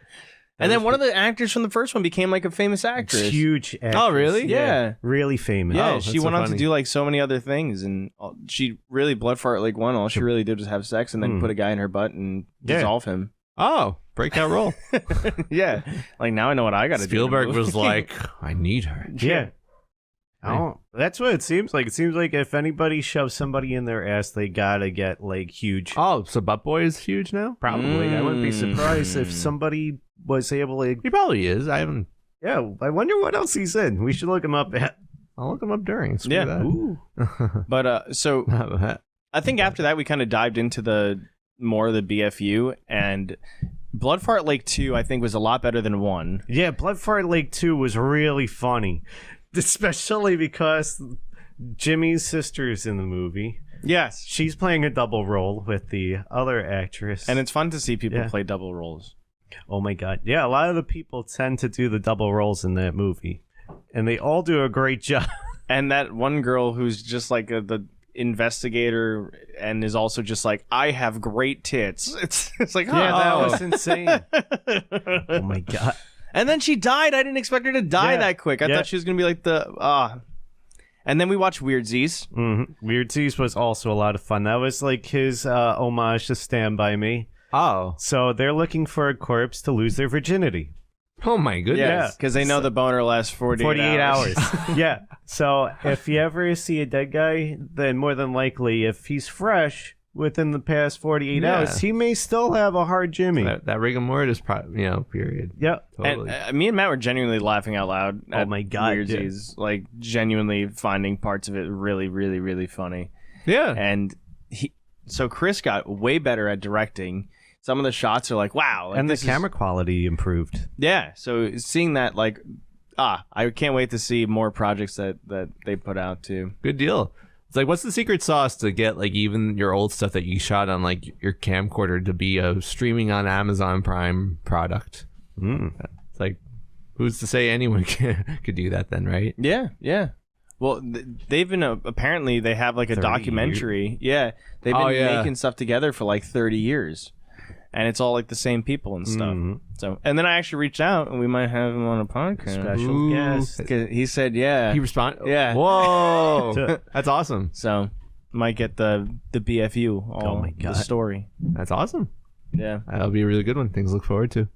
And then one of the actors from the first one became like a famous actress. Huge actress. Oh, really? Yeah. Really famous. Yeah, she went on to do like so many other things, and she really, Blood Fart Lake 1, all she really did was have sex and then put a guy in her butt and dissolve him. Oh, breakout role. Yeah. Like, now I know what I got to do. Spielberg was like, I need her. Yeah. Oh, that's what it seems like. It seems like if anybody shoves somebody in their ass, they gotta get like huge. Oh, so Butt Boy is huge now? Probably. I wouldn't be surprised if somebody was able to. He probably is. I haven't. Yeah, I wonder what else he's in. We should look him up. I'll look them up during. Screw Yeah. that. Ooh. But so I think after that we kind of dived into the more of the BFU, and Blood Fart Lake 2 I think was a lot better than 1. Yeah, Blood Fart Lake 2 was really funny, especially because Jimmy's sister's in the movie. Yes. She's playing a double role with the other actress. And it's fun to see people play double roles. Oh my god. Yeah, a lot of the people tend to do the double roles in that movie. And they all do a great job. And that one girl who's just like the investigator and is also just like, I have great tits. It's like, yeah, that was insane. Oh my god. And then she died. I didn't expect her to die that quick. I thought she was going to be like the... And then we watched Weird Z's. Mm-hmm. Weird Z's was also a lot of fun. That was like his homage to Stand By Me. Oh. So they're looking for a corpse to lose their virginity. Oh my goodness. Yeah, because they know the boner lasts 48 hours. Yeah. So if you ever see a dead guy, then more than likely, if he's fresh within the past 48 hours, he may still have a hard Jimmy. That rigor mortis, period. Yep. Totally. And me and Matt were genuinely laughing out loud. Oh my god. Weird Z's, like genuinely finding parts of it really, really, really funny. Yeah. And so Chris got way better at directing. Some of the shots are like, wow. Like, and the camera quality improved. Yeah. So seeing that, like, I can't wait to see more projects that they put out too. Good deal. It's like, what's the secret sauce to get like even your old stuff that you shot on like your camcorder to be a streaming on Amazon Prime product? It's like, who's to say anyone could do that then, right? Yeah. Yeah. Well, they've been apparently they have like a documentary. Yeah. They've been making stuff together for like 30 years. And it's all like the same people and stuff. So, and then I actually reached out, and we might have him on a podcast. Special guest. He said, "Yeah." He responded. Yeah. Whoa, that's awesome. So, might get the BFU. All the story. That's awesome. Yeah, that'll be a really good one. Things to look forward to.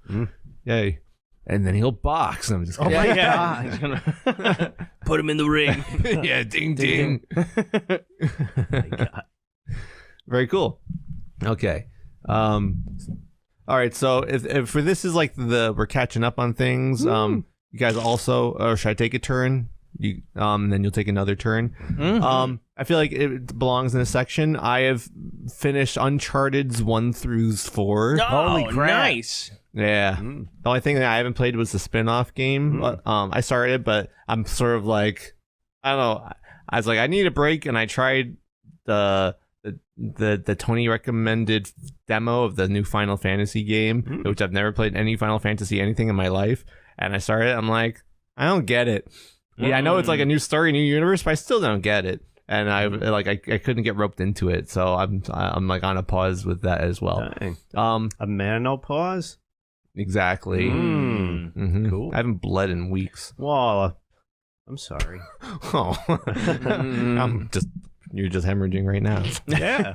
Yay! And then he'll box. I'm just. My god! He's gonna put him in the ring. Yeah, ding ding. Oh my god. Very cool. Okay. All right, so if for this is like we're catching up on things, you guys also, or should I take a turn? You then you'll take another turn. I feel like it belongs in a section. I have finished Uncharted's 1 through 4. Holy crap! Nice. Yeah. The only thing that I haven't played was the spin-off game. I started, but I'm sort of like, I don't know. I was like, I need a break, and I tried the Tony recommended demo of the new Final Fantasy game, which I've never played any Final Fantasy anything in my life, and I started. I'm like, I don't get it. Yeah, I know it's like a new story, new universe, but I still don't get it, and I couldn't get roped into it, so I'm like on a pause with that as well. A menopause. Exactly. Cool. I haven't bled in weeks. Well, I'm sorry. You're just hemorrhaging right now. Yeah.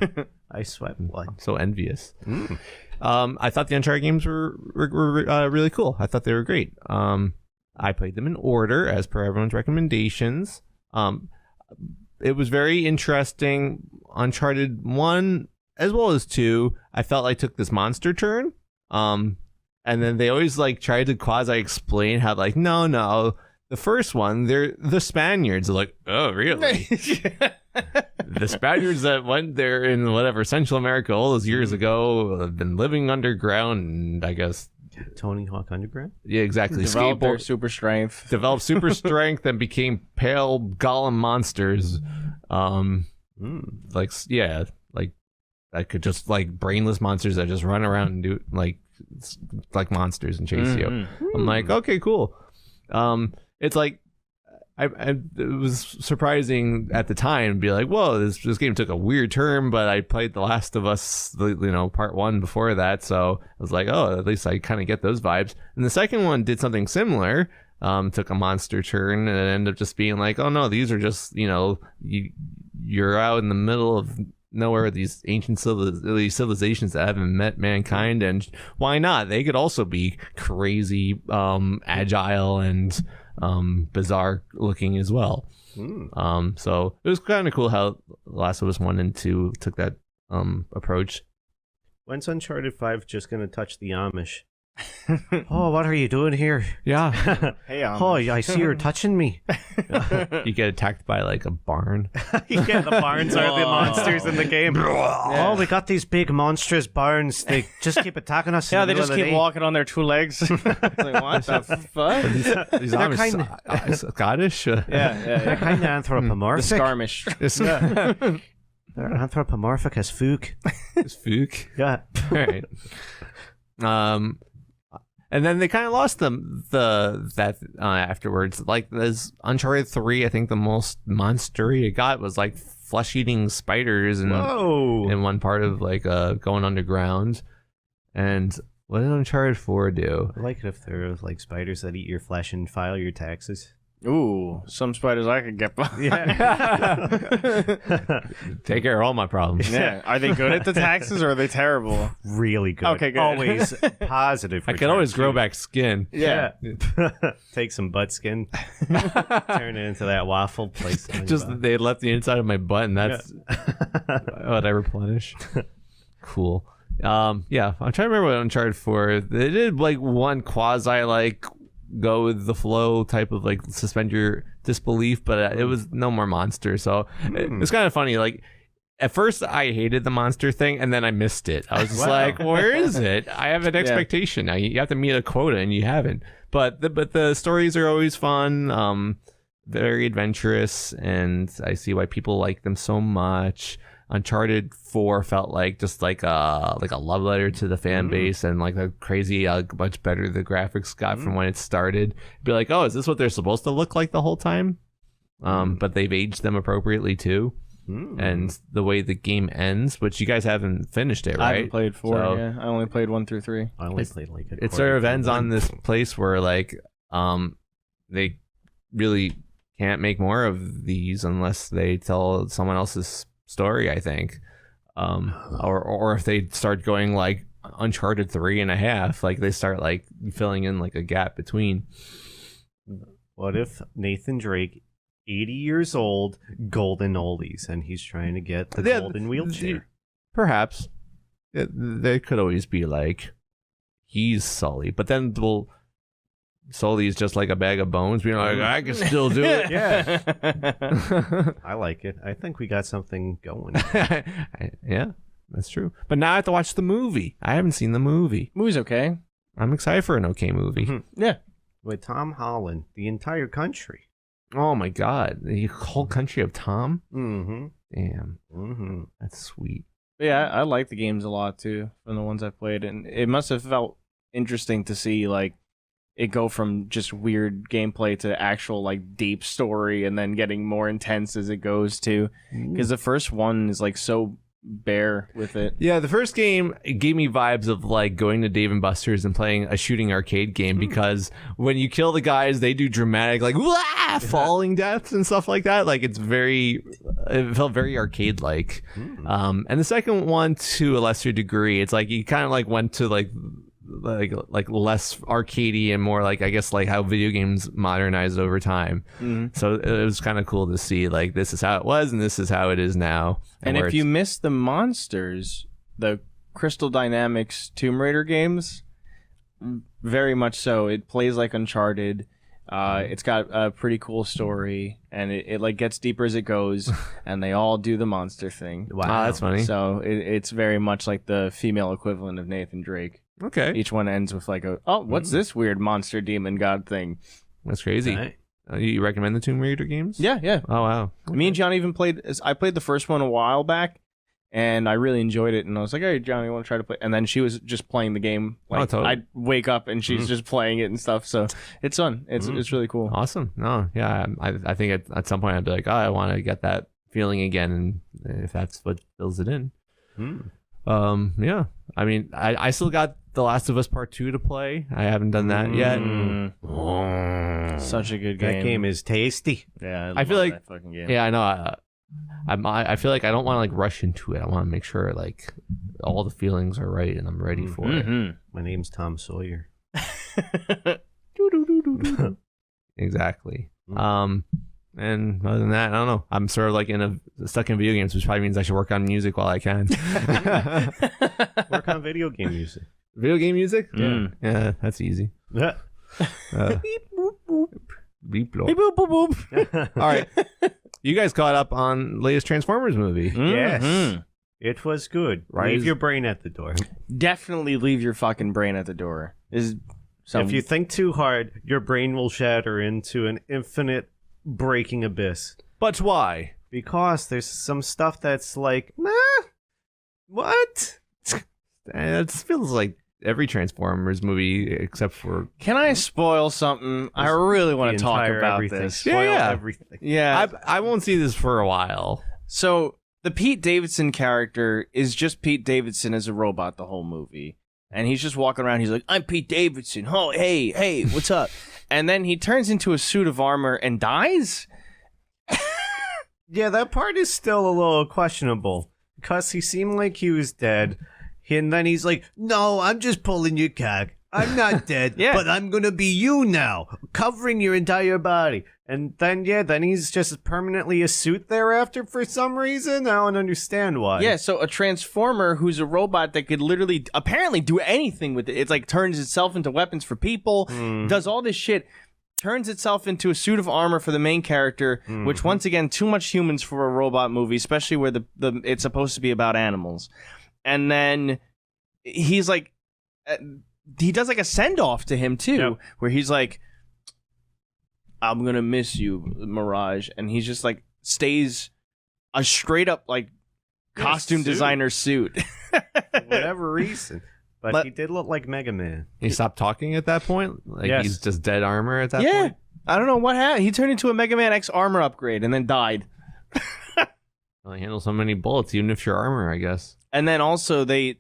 I sweat blood. I'm so envious. I thought the Uncharted games were really cool. I thought they were great. I played them in order as per everyone's recommendations. It was very interesting. Uncharted 1 as well as 2, I felt like took this monster turn. And then they always like tried to quasi explain how like no. The first one, they're the Spaniards. Are like, oh, really? The Spaniards that went there in whatever Central America all those years ago have been living underground, and I guess Tony Hawk Underground. Yeah, exactly. Developed their super strength. Developed super strength and became pale golem monsters. Like that could just like brainless monsters that just run around and do like monsters and chase you. I'm like, okay, cool. It's like it was surprising at the time to be like, whoa, this game took a weird turn, but I played The Last of Us, part 1 before that, so I was like, oh, at least I kind of get those vibes. And the second one did something similar, took a monster turn, and it ended up just being like, oh no, these are just, you're out in the middle of nowhere with these ancient civilizations that haven't met mankind, and why not? They could also be crazy, agile, and bizarre looking as well. So it was kind of cool how Last of Us 1 and 2 took that approach. When's Uncharted 5 just going to touch the Amish? Oh, what are you doing here? Yeah. Hey, Oh, I see you're touching me. You get attacked by like a barn. Yeah, the barns are the monsters in the game. Oh, we got these big monstrous barns. They just keep attacking us. Yeah, in the they just middle of keep the walking on their 2 legs. It's like, what the fuck? These They're Amish Scottish. Yeah. They're kind of The anthropomorphic. Skarmish. They're anthropomorphic as fook. It's Fook. Yeah. All right. And then they kind of lost that afterwards. Like this Uncharted 3, I think the most monstery it got was like flesh-eating spiders and Whoa. in one part of like going underground. And what did Uncharted 4 do? I like it if there was like spiders that eat your flesh and file your taxes. Ooh, some spiders I could get behind. Take care of all my problems. Yeah. Are they good at the taxes or are they terrible? Really good. Okay, good. Always positive. I can always grow back skin. Yeah. Take some butt skin, turn it into that waffle place. Just they left the inside of my butt, and that's what I replenish. Cool. Yeah, I'm trying to remember what Uncharted 4. They did like one quasi like go with the flow type of like suspend your disbelief, but it was no more monster. So it's kind of funny. Like at first I hated the monster thing, and then I missed it. I was just like, where is it? I have an expectation. Now you have to meet a quota, and you haven't. But the stories are always fun, very adventurous, and I see why people like them so much. Uncharted 4 felt like just like a love letter to the fan base, and like a crazy much better the graphics got from when it started. Be like, oh, is this what they're supposed to look like the whole time? But they've aged them appropriately too. And the way the game ends, which you guys haven't finished it, right? I haven't played 4. So- Yeah, I only played 1 through 3. I only played like It sort of ends on this place where like they really can't make more of these unless they tell someone else's story, I think. Or if they start going like Uncharted 3.5, like they start like filling in like a gap between. What if Nathan Drake, 80 years old, golden oldies, and he's trying to get the golden wheelchair? Perhaps. There could always be like he's Sully, but then Sully's just like a bag of bones being like, I can still do it. Yeah. I like it. I think we got something going. Yeah, that's true. But now I have to watch the movie. I haven't seen the movie. Movie's okay. I'm excited for an okay movie. Yeah. With Tom Holland, the entire country. Oh my God. The whole country of Tom? Mm-hmm. Damn. Mm-hmm. That's sweet. Yeah, I like the games a lot too from the ones I've played, and it must have felt interesting to see like it go from just weird gameplay to actual like deep story, and then getting more intense as it goes too. Because the first one is like so bare with it. Yeah, the first game it gave me vibes of like going to Dave and Buster's and playing a shooting arcade game, because when you kill the guys, they do dramatic like wah, falling deaths and stuff like that. Like it felt very arcade like. And the second one, to a lesser degree, it's like you kind of like went to like less arcadey and more like, I guess, like how video games modernized over time. So it was kind of cool to see like this is how it was and this is how it is now. And if you miss the monsters, the Crystal Dynamics Tomb Raider games, very much so. It plays like Uncharted. It's got a pretty cool story, and it like gets deeper as it goes, and they all do the monster thing. Wow, that's funny. So it's very much like the female equivalent of Nathan Drake. Okay, Each one ends with like what's this weird monster demon god thing? that's crazy. Right. You recommend the Tomb Raider games? Yeah. Oh wow. Me and John even I played the first one a while back, and I really enjoyed it. And I was like, "Hey, John, you want to try to play?" And then she was just playing the game. Like totally. I'd wake up and she's just playing it and stuff. So it's fun. It's really cool. Awesome. No, yeah. I think at some point I'd be like, oh, I want to get that feeling again, and if that's what fills it in. Yeah. I mean, I still got The Last of Us Part 2 to play. I haven't done that yet. Such a good game. That game is tasty. Yeah, I feel love like- that fucking game. Yeah, I know. I feel like I don't want to like rush into it. I want to make sure like all the feelings are right and I'm ready for it. My name's Tom Sawyer. Exactly. And other than that, I don't know. I'm sort of like stuck in video games, which probably means I should work on music while I can. Work on video game music. Video game music? Yeah, that's easy. Yeah. Beep bloop. Beep, boop, boop, boop. All right, you guys caught up on latest Transformers movie. Yes. It was good. Right. Leave your brain at the door. Definitely leave your fucking brain at the door. If you think too hard, your brain will shatter into an infinite breaking abyss. But why? Because there's some stuff that's like, nah, what? It feels like every Transformers movie except for. Can I spoil something? I really want to talk about everything. this. Spoil Yeah. everything. Yeah. I won't see this for a while. So the Pete Davidson character is just Pete Davidson as a robot the whole movie. And he's just walking around. He's like, I'm Pete Davidson. Oh, hey, what's up? And then he turns into a suit of armor and dies? Yeah, that part is still a little questionable. Because he seemed like he was dead. And then he's like, no, I'm just pulling your cock. I'm not dead, Yeah. but I'm going to be you now, covering your entire body. And then, then he's just permanently a suit thereafter for some reason. I don't understand why. Yeah, so a Transformer who's a robot that could literally, apparently do anything with it. It's like turns itself into weapons for people, does all this shit, turns itself into a suit of armor for the main character, which once again, too much humans for a robot movie, especially where the it's supposed to be about animals. And then he's like, he does like a send-off to him too, where he's like, I'm gonna miss you, Mirage, and he's just like stays a straight up like costume designer suit For whatever reason. But he did look like Mega Man. He stopped talking at that point? Like he's just dead armor at that point? I don't know what happened. He turned into a Mega Man X armor upgrade and then died. Well, he handles so many bullets, even if you're armor, I guess. And then also they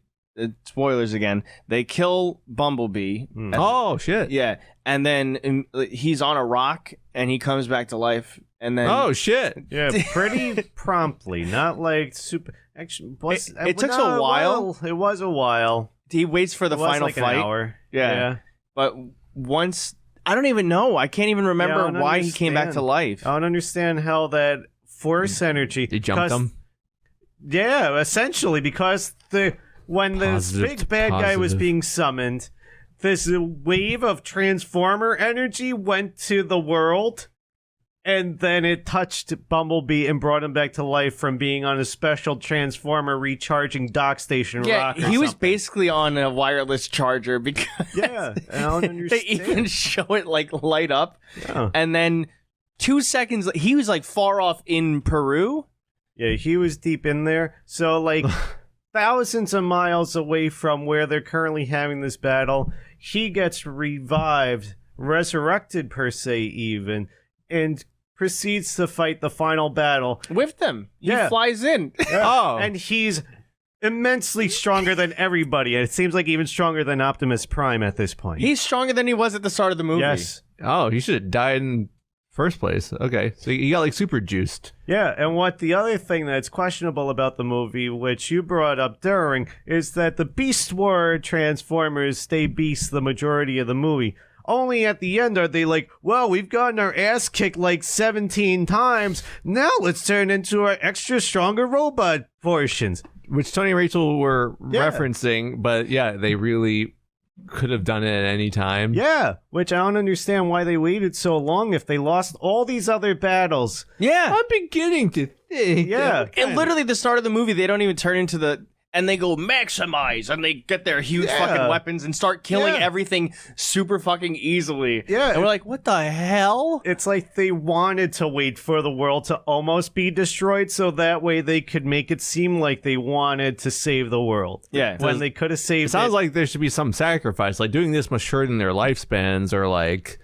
spoilers again. They kill Bumblebee. Oh shit! Yeah, and then he's on a rock and he comes back to life. And then oh shit! Yeah, pretty promptly. Not like super. Actually, it took a while. Well, it was a while. He waits for the final like fight. An hour. Yeah, but once I don't even know. I can't even remember why he came back to life. I don't understand how that force energy. They jumped him. Yeah, essentially because when this big bad guy was being summoned, this wave of Transformer energy went to the world, and then it touched Bumblebee and brought him back to life from being on a special Transformer recharging dock station rock. He was basically on a wireless charger because I don't understand. they even show it like light up, Yeah. and then 2 seconds he was like far off in Peru. Yeah, he was deep in there. So, like, thousands of miles away from where they're currently having this battle, he gets revived, resurrected per se even, and proceeds to fight the final battle. With them. He flies in. Oh. And he's immensely stronger than everybody. And it seems like even stronger than Optimus Prime at this point. He's stronger than he was at the start of the movie. Yes. Oh, he should have died in first place. Okay, so he got like super juiced. Yeah, and what the other thing that's questionable about the movie, which you brought up during, is that the Beast War Transformers stay beasts the majority of the movie. Only at the end are they like, well, we've gotten our ass kicked like 17 times. Now let's turn into our extra stronger robot portions. Which Tony and Rachel were referencing, but they really could have done it at any time. Yeah, which I don't understand why they waited so long if they lost all these other battles. Yeah. I'm beginning to think. Yeah. And literally the start of the movie, they don't even turn into the... And they go maximize, and they get their huge fucking weapons and start killing everything super fucking easily. Yeah. And we're like, what the hell? It's like they wanted to wait for the world to almost be destroyed so that way they could make it seem like they wanted to save the world. Yeah. When they could have saved It sounds like there should be some sacrifice, like doing this must shorten their lifespans, or like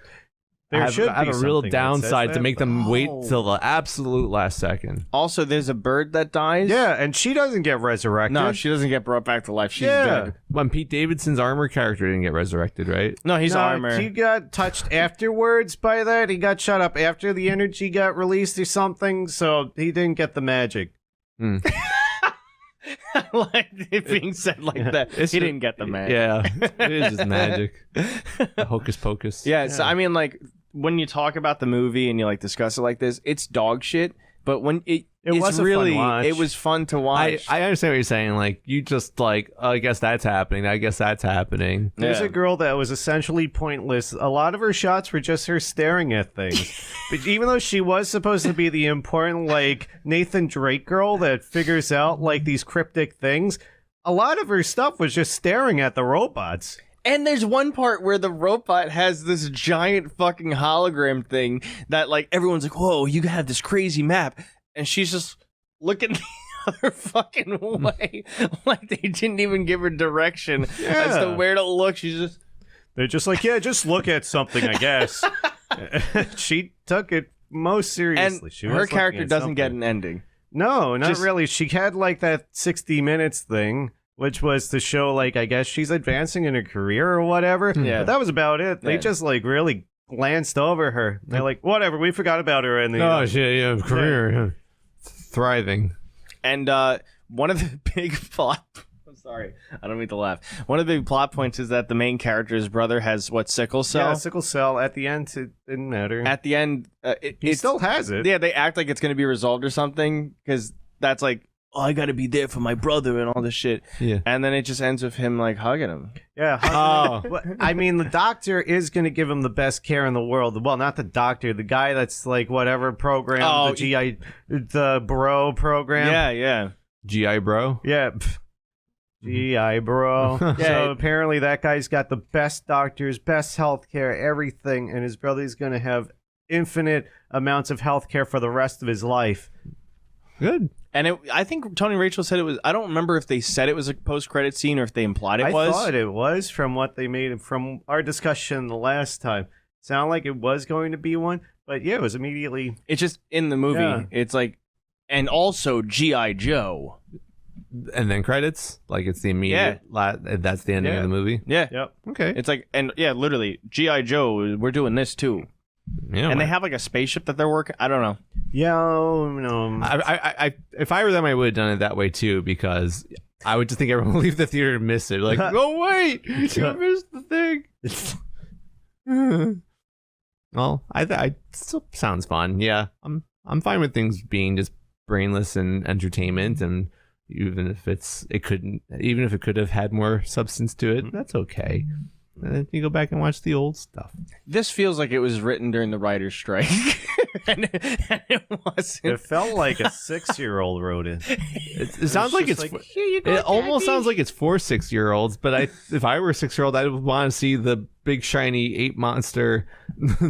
there should have be a real something that downside says to that. make them wait till the absolute last second. Also, there's a bird that dies. Yeah, and she doesn't get resurrected. No, she doesn't get brought back to life. She's dead. When Pete Davidson's armor character didn't get resurrected, right? No, he's armor. He got touched afterwards by that. He got shut up after the energy got released or something, so he didn't get the magic. Like it being said like that. He didn't get the magic. Yeah, it is just magic. Hocus pocus. Yeah, so I mean, like, when you talk about the movie and you like discuss it like this, it's dog shit. But when It was a fun watch. It was fun to watch. I understand what you're saying. Like, you just like, oh, I guess that's happening. I guess that's happening. There's a girl that was essentially pointless. A lot of her shots were just her staring at things. But even though she was supposed to be the important, like, Nathan Drake girl that figures out, like, these cryptic things, a lot of her stuff was just staring at the robots. And there's one part where the robot has this giant fucking hologram thing that, like, everyone's like, whoa, you have this crazy map. And she's just looking the other fucking way. Like, they didn't even give her direction as to where to look. They're just like, yeah, just look at something, I guess. She took it most seriously. And her character doesn't get an ending. No, not really. She had, like, that 60 Minutes thing, which was to show, like, I guess she's advancing in her career or whatever. Yeah. But that was about it. They just, like, really glanced over her. They're like, whatever, we forgot about her. And career. Thriving. And one of the big plot... I'm sorry, I don't mean to laugh. One of the big plot points is that the main character's brother has, sickle cell? Yeah, sickle cell. At the end, it didn't matter. At the end... he still has it. Yeah, they act like it's going to be resolved or something, because that's like, oh, I got to be there for my brother and all this shit. Yeah. And then it just ends with him, like, hugging him. Yeah. I mean, the doctor is going to give him the best care in the world. Well, not the doctor. The guy that's, like, whatever program, the bro program. Yeah. GI bro? Yeah. GI bro. So apparently that guy's got the best doctors, best healthcare, everything. And his brother's going to have infinite amounts of healthcare for the rest of his life. Good. And I think Tony and Rachel said it was... I don't remember if they said it was a post-credit scene or if they implied it was. I thought it was from what they made, from our discussion the last time. Sounded like it was going to be one, but yeah, it was immediately... It's just in the movie. Yeah. It's like... And also G.I. Joe. And then credits? Like, it's the immediate... that's the ending of the movie? Yeah. Yep. Okay. It's like... And yeah, literally, G.I. Joe, we're doing this too. Yeah, and they have like a spaceship that they're working. I don't know. Yeah, no. I if I were them, I would have done it that way too, because I would just think everyone would leave the theater and miss it. Like, oh wait, you missed the thing. Well, I still sounds fun. Yeah, I'm fine with things being just brainless and entertainment, and even if it could have had more substance to it, that's okay. And then you go back and watch the old stuff. This feels like it was written during the writer's strike. and it wasn't. It felt like a 6-year-old wrote it. It sounds like it's... It almost sounds like it's for 6-year-olds, but if I were a 6-year-old, I would want to see the big shiny ape monster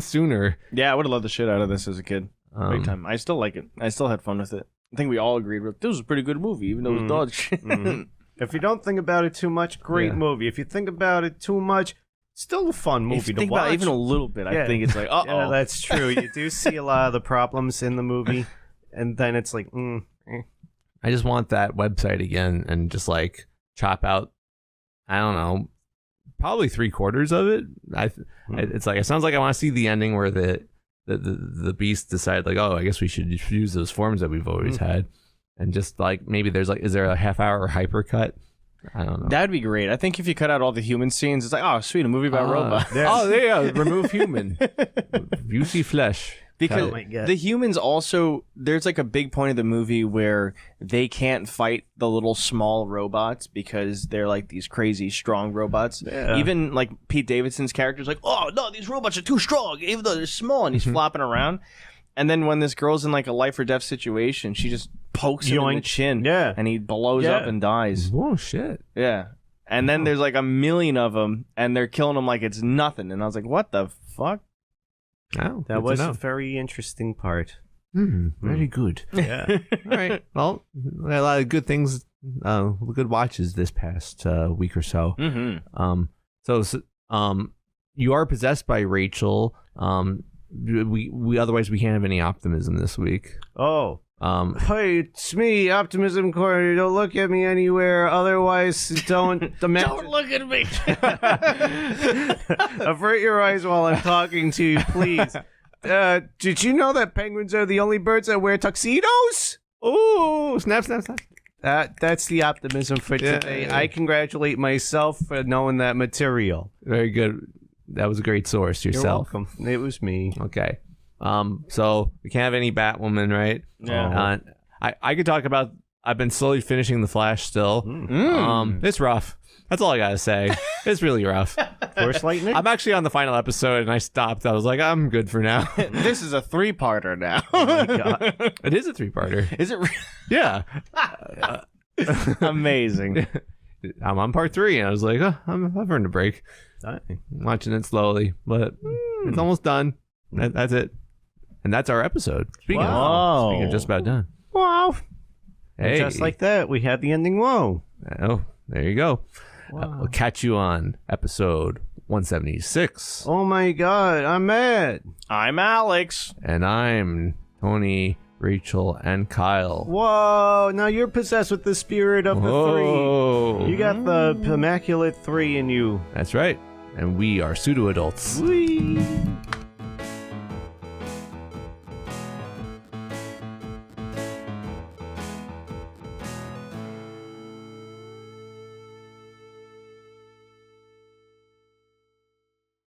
sooner. Yeah, I would have loved the shit out of this as a kid. Big time. I still like it. I still had fun with it. I think we all agreed with this was a pretty good movie, even though it was dog shit. If you don't think about it too much, great movie. If you think about it too much, still a fun movie if you to think watch. About it even a little bit, I think it's like, uh-oh. Yeah, that's true. You do see a lot of the problems in the movie, and then it's like, I just want that website again and just like chop out, I don't know, probably 3/4 of it. It's like, it sounds like I want to see the ending where the beast decide like, oh, I guess we should use those forms that we've always had. And just like, maybe there's like, is there a half-hour hypercut? I don't know. That'd be great. I think if you cut out all the human scenes, it's like, oh, sweet, a movie about robots. Oh, yeah, remove human. You see flesh. Because the humans also, there's like a big point of the movie where they can't fight the little small robots because they're like these crazy strong robots. Yeah. Even like Pete Davidson's character's like, oh, no, these robots are too strong, even though they're small, and he's flopping around. And then when this girl's in like a life or death situation, she just pokes him in the chin. Yeah. And he blows up and dies. Oh, shit. Yeah. And then there's like a million of them, and they're killing him like it's nothing. And I was like, what the fuck? Oh, that was a very interesting part. Very good. Yeah. All right. Well, we had a lot of good things, good watches this past week or so. So you are possessed by Rachel. We otherwise we can't have any optimism this week. Oh. Hey, it's me, Optimism Corner. Don't look at me anywhere. Otherwise, don't don't look at me. Avert your eyes while I'm talking to you, please. Did you know that penguins are the only birds that wear tuxedos? Oh, snap. That's the optimism for today. I congratulate myself for knowing that material. Very good. That was a great source yourself. You're welcome. It was me. Okay. So we can't have any Batwoman, right? Yeah. I could talk about. I've been slowly finishing The Flash still. It's rough. That's all I gotta say. It's really rough. Force lightning? I'm actually on the final episode and I stopped. I was like, I'm good for now. This is a 3-parter now. Oh my God. It is a 3-parter. Is it? Yeah. Amazing. I'm on part 3 and I was like, I've earned a break. I'm watching it slowly, but it's almost done. That's it. And that's our episode. Speaking of just about done. Wow. Hey. And just like that, we had the ending. Whoa. Oh, there you go. We'll catch you on episode 176. Oh my God, I'm mad. I'm Alex. And I'm Tony, Rachel, and Kyle. Whoa, now you're possessed with the spirit of the Whoa. 3. You got the immaculate 3 in you. That's right. And we are Pseudo Adults. Whee!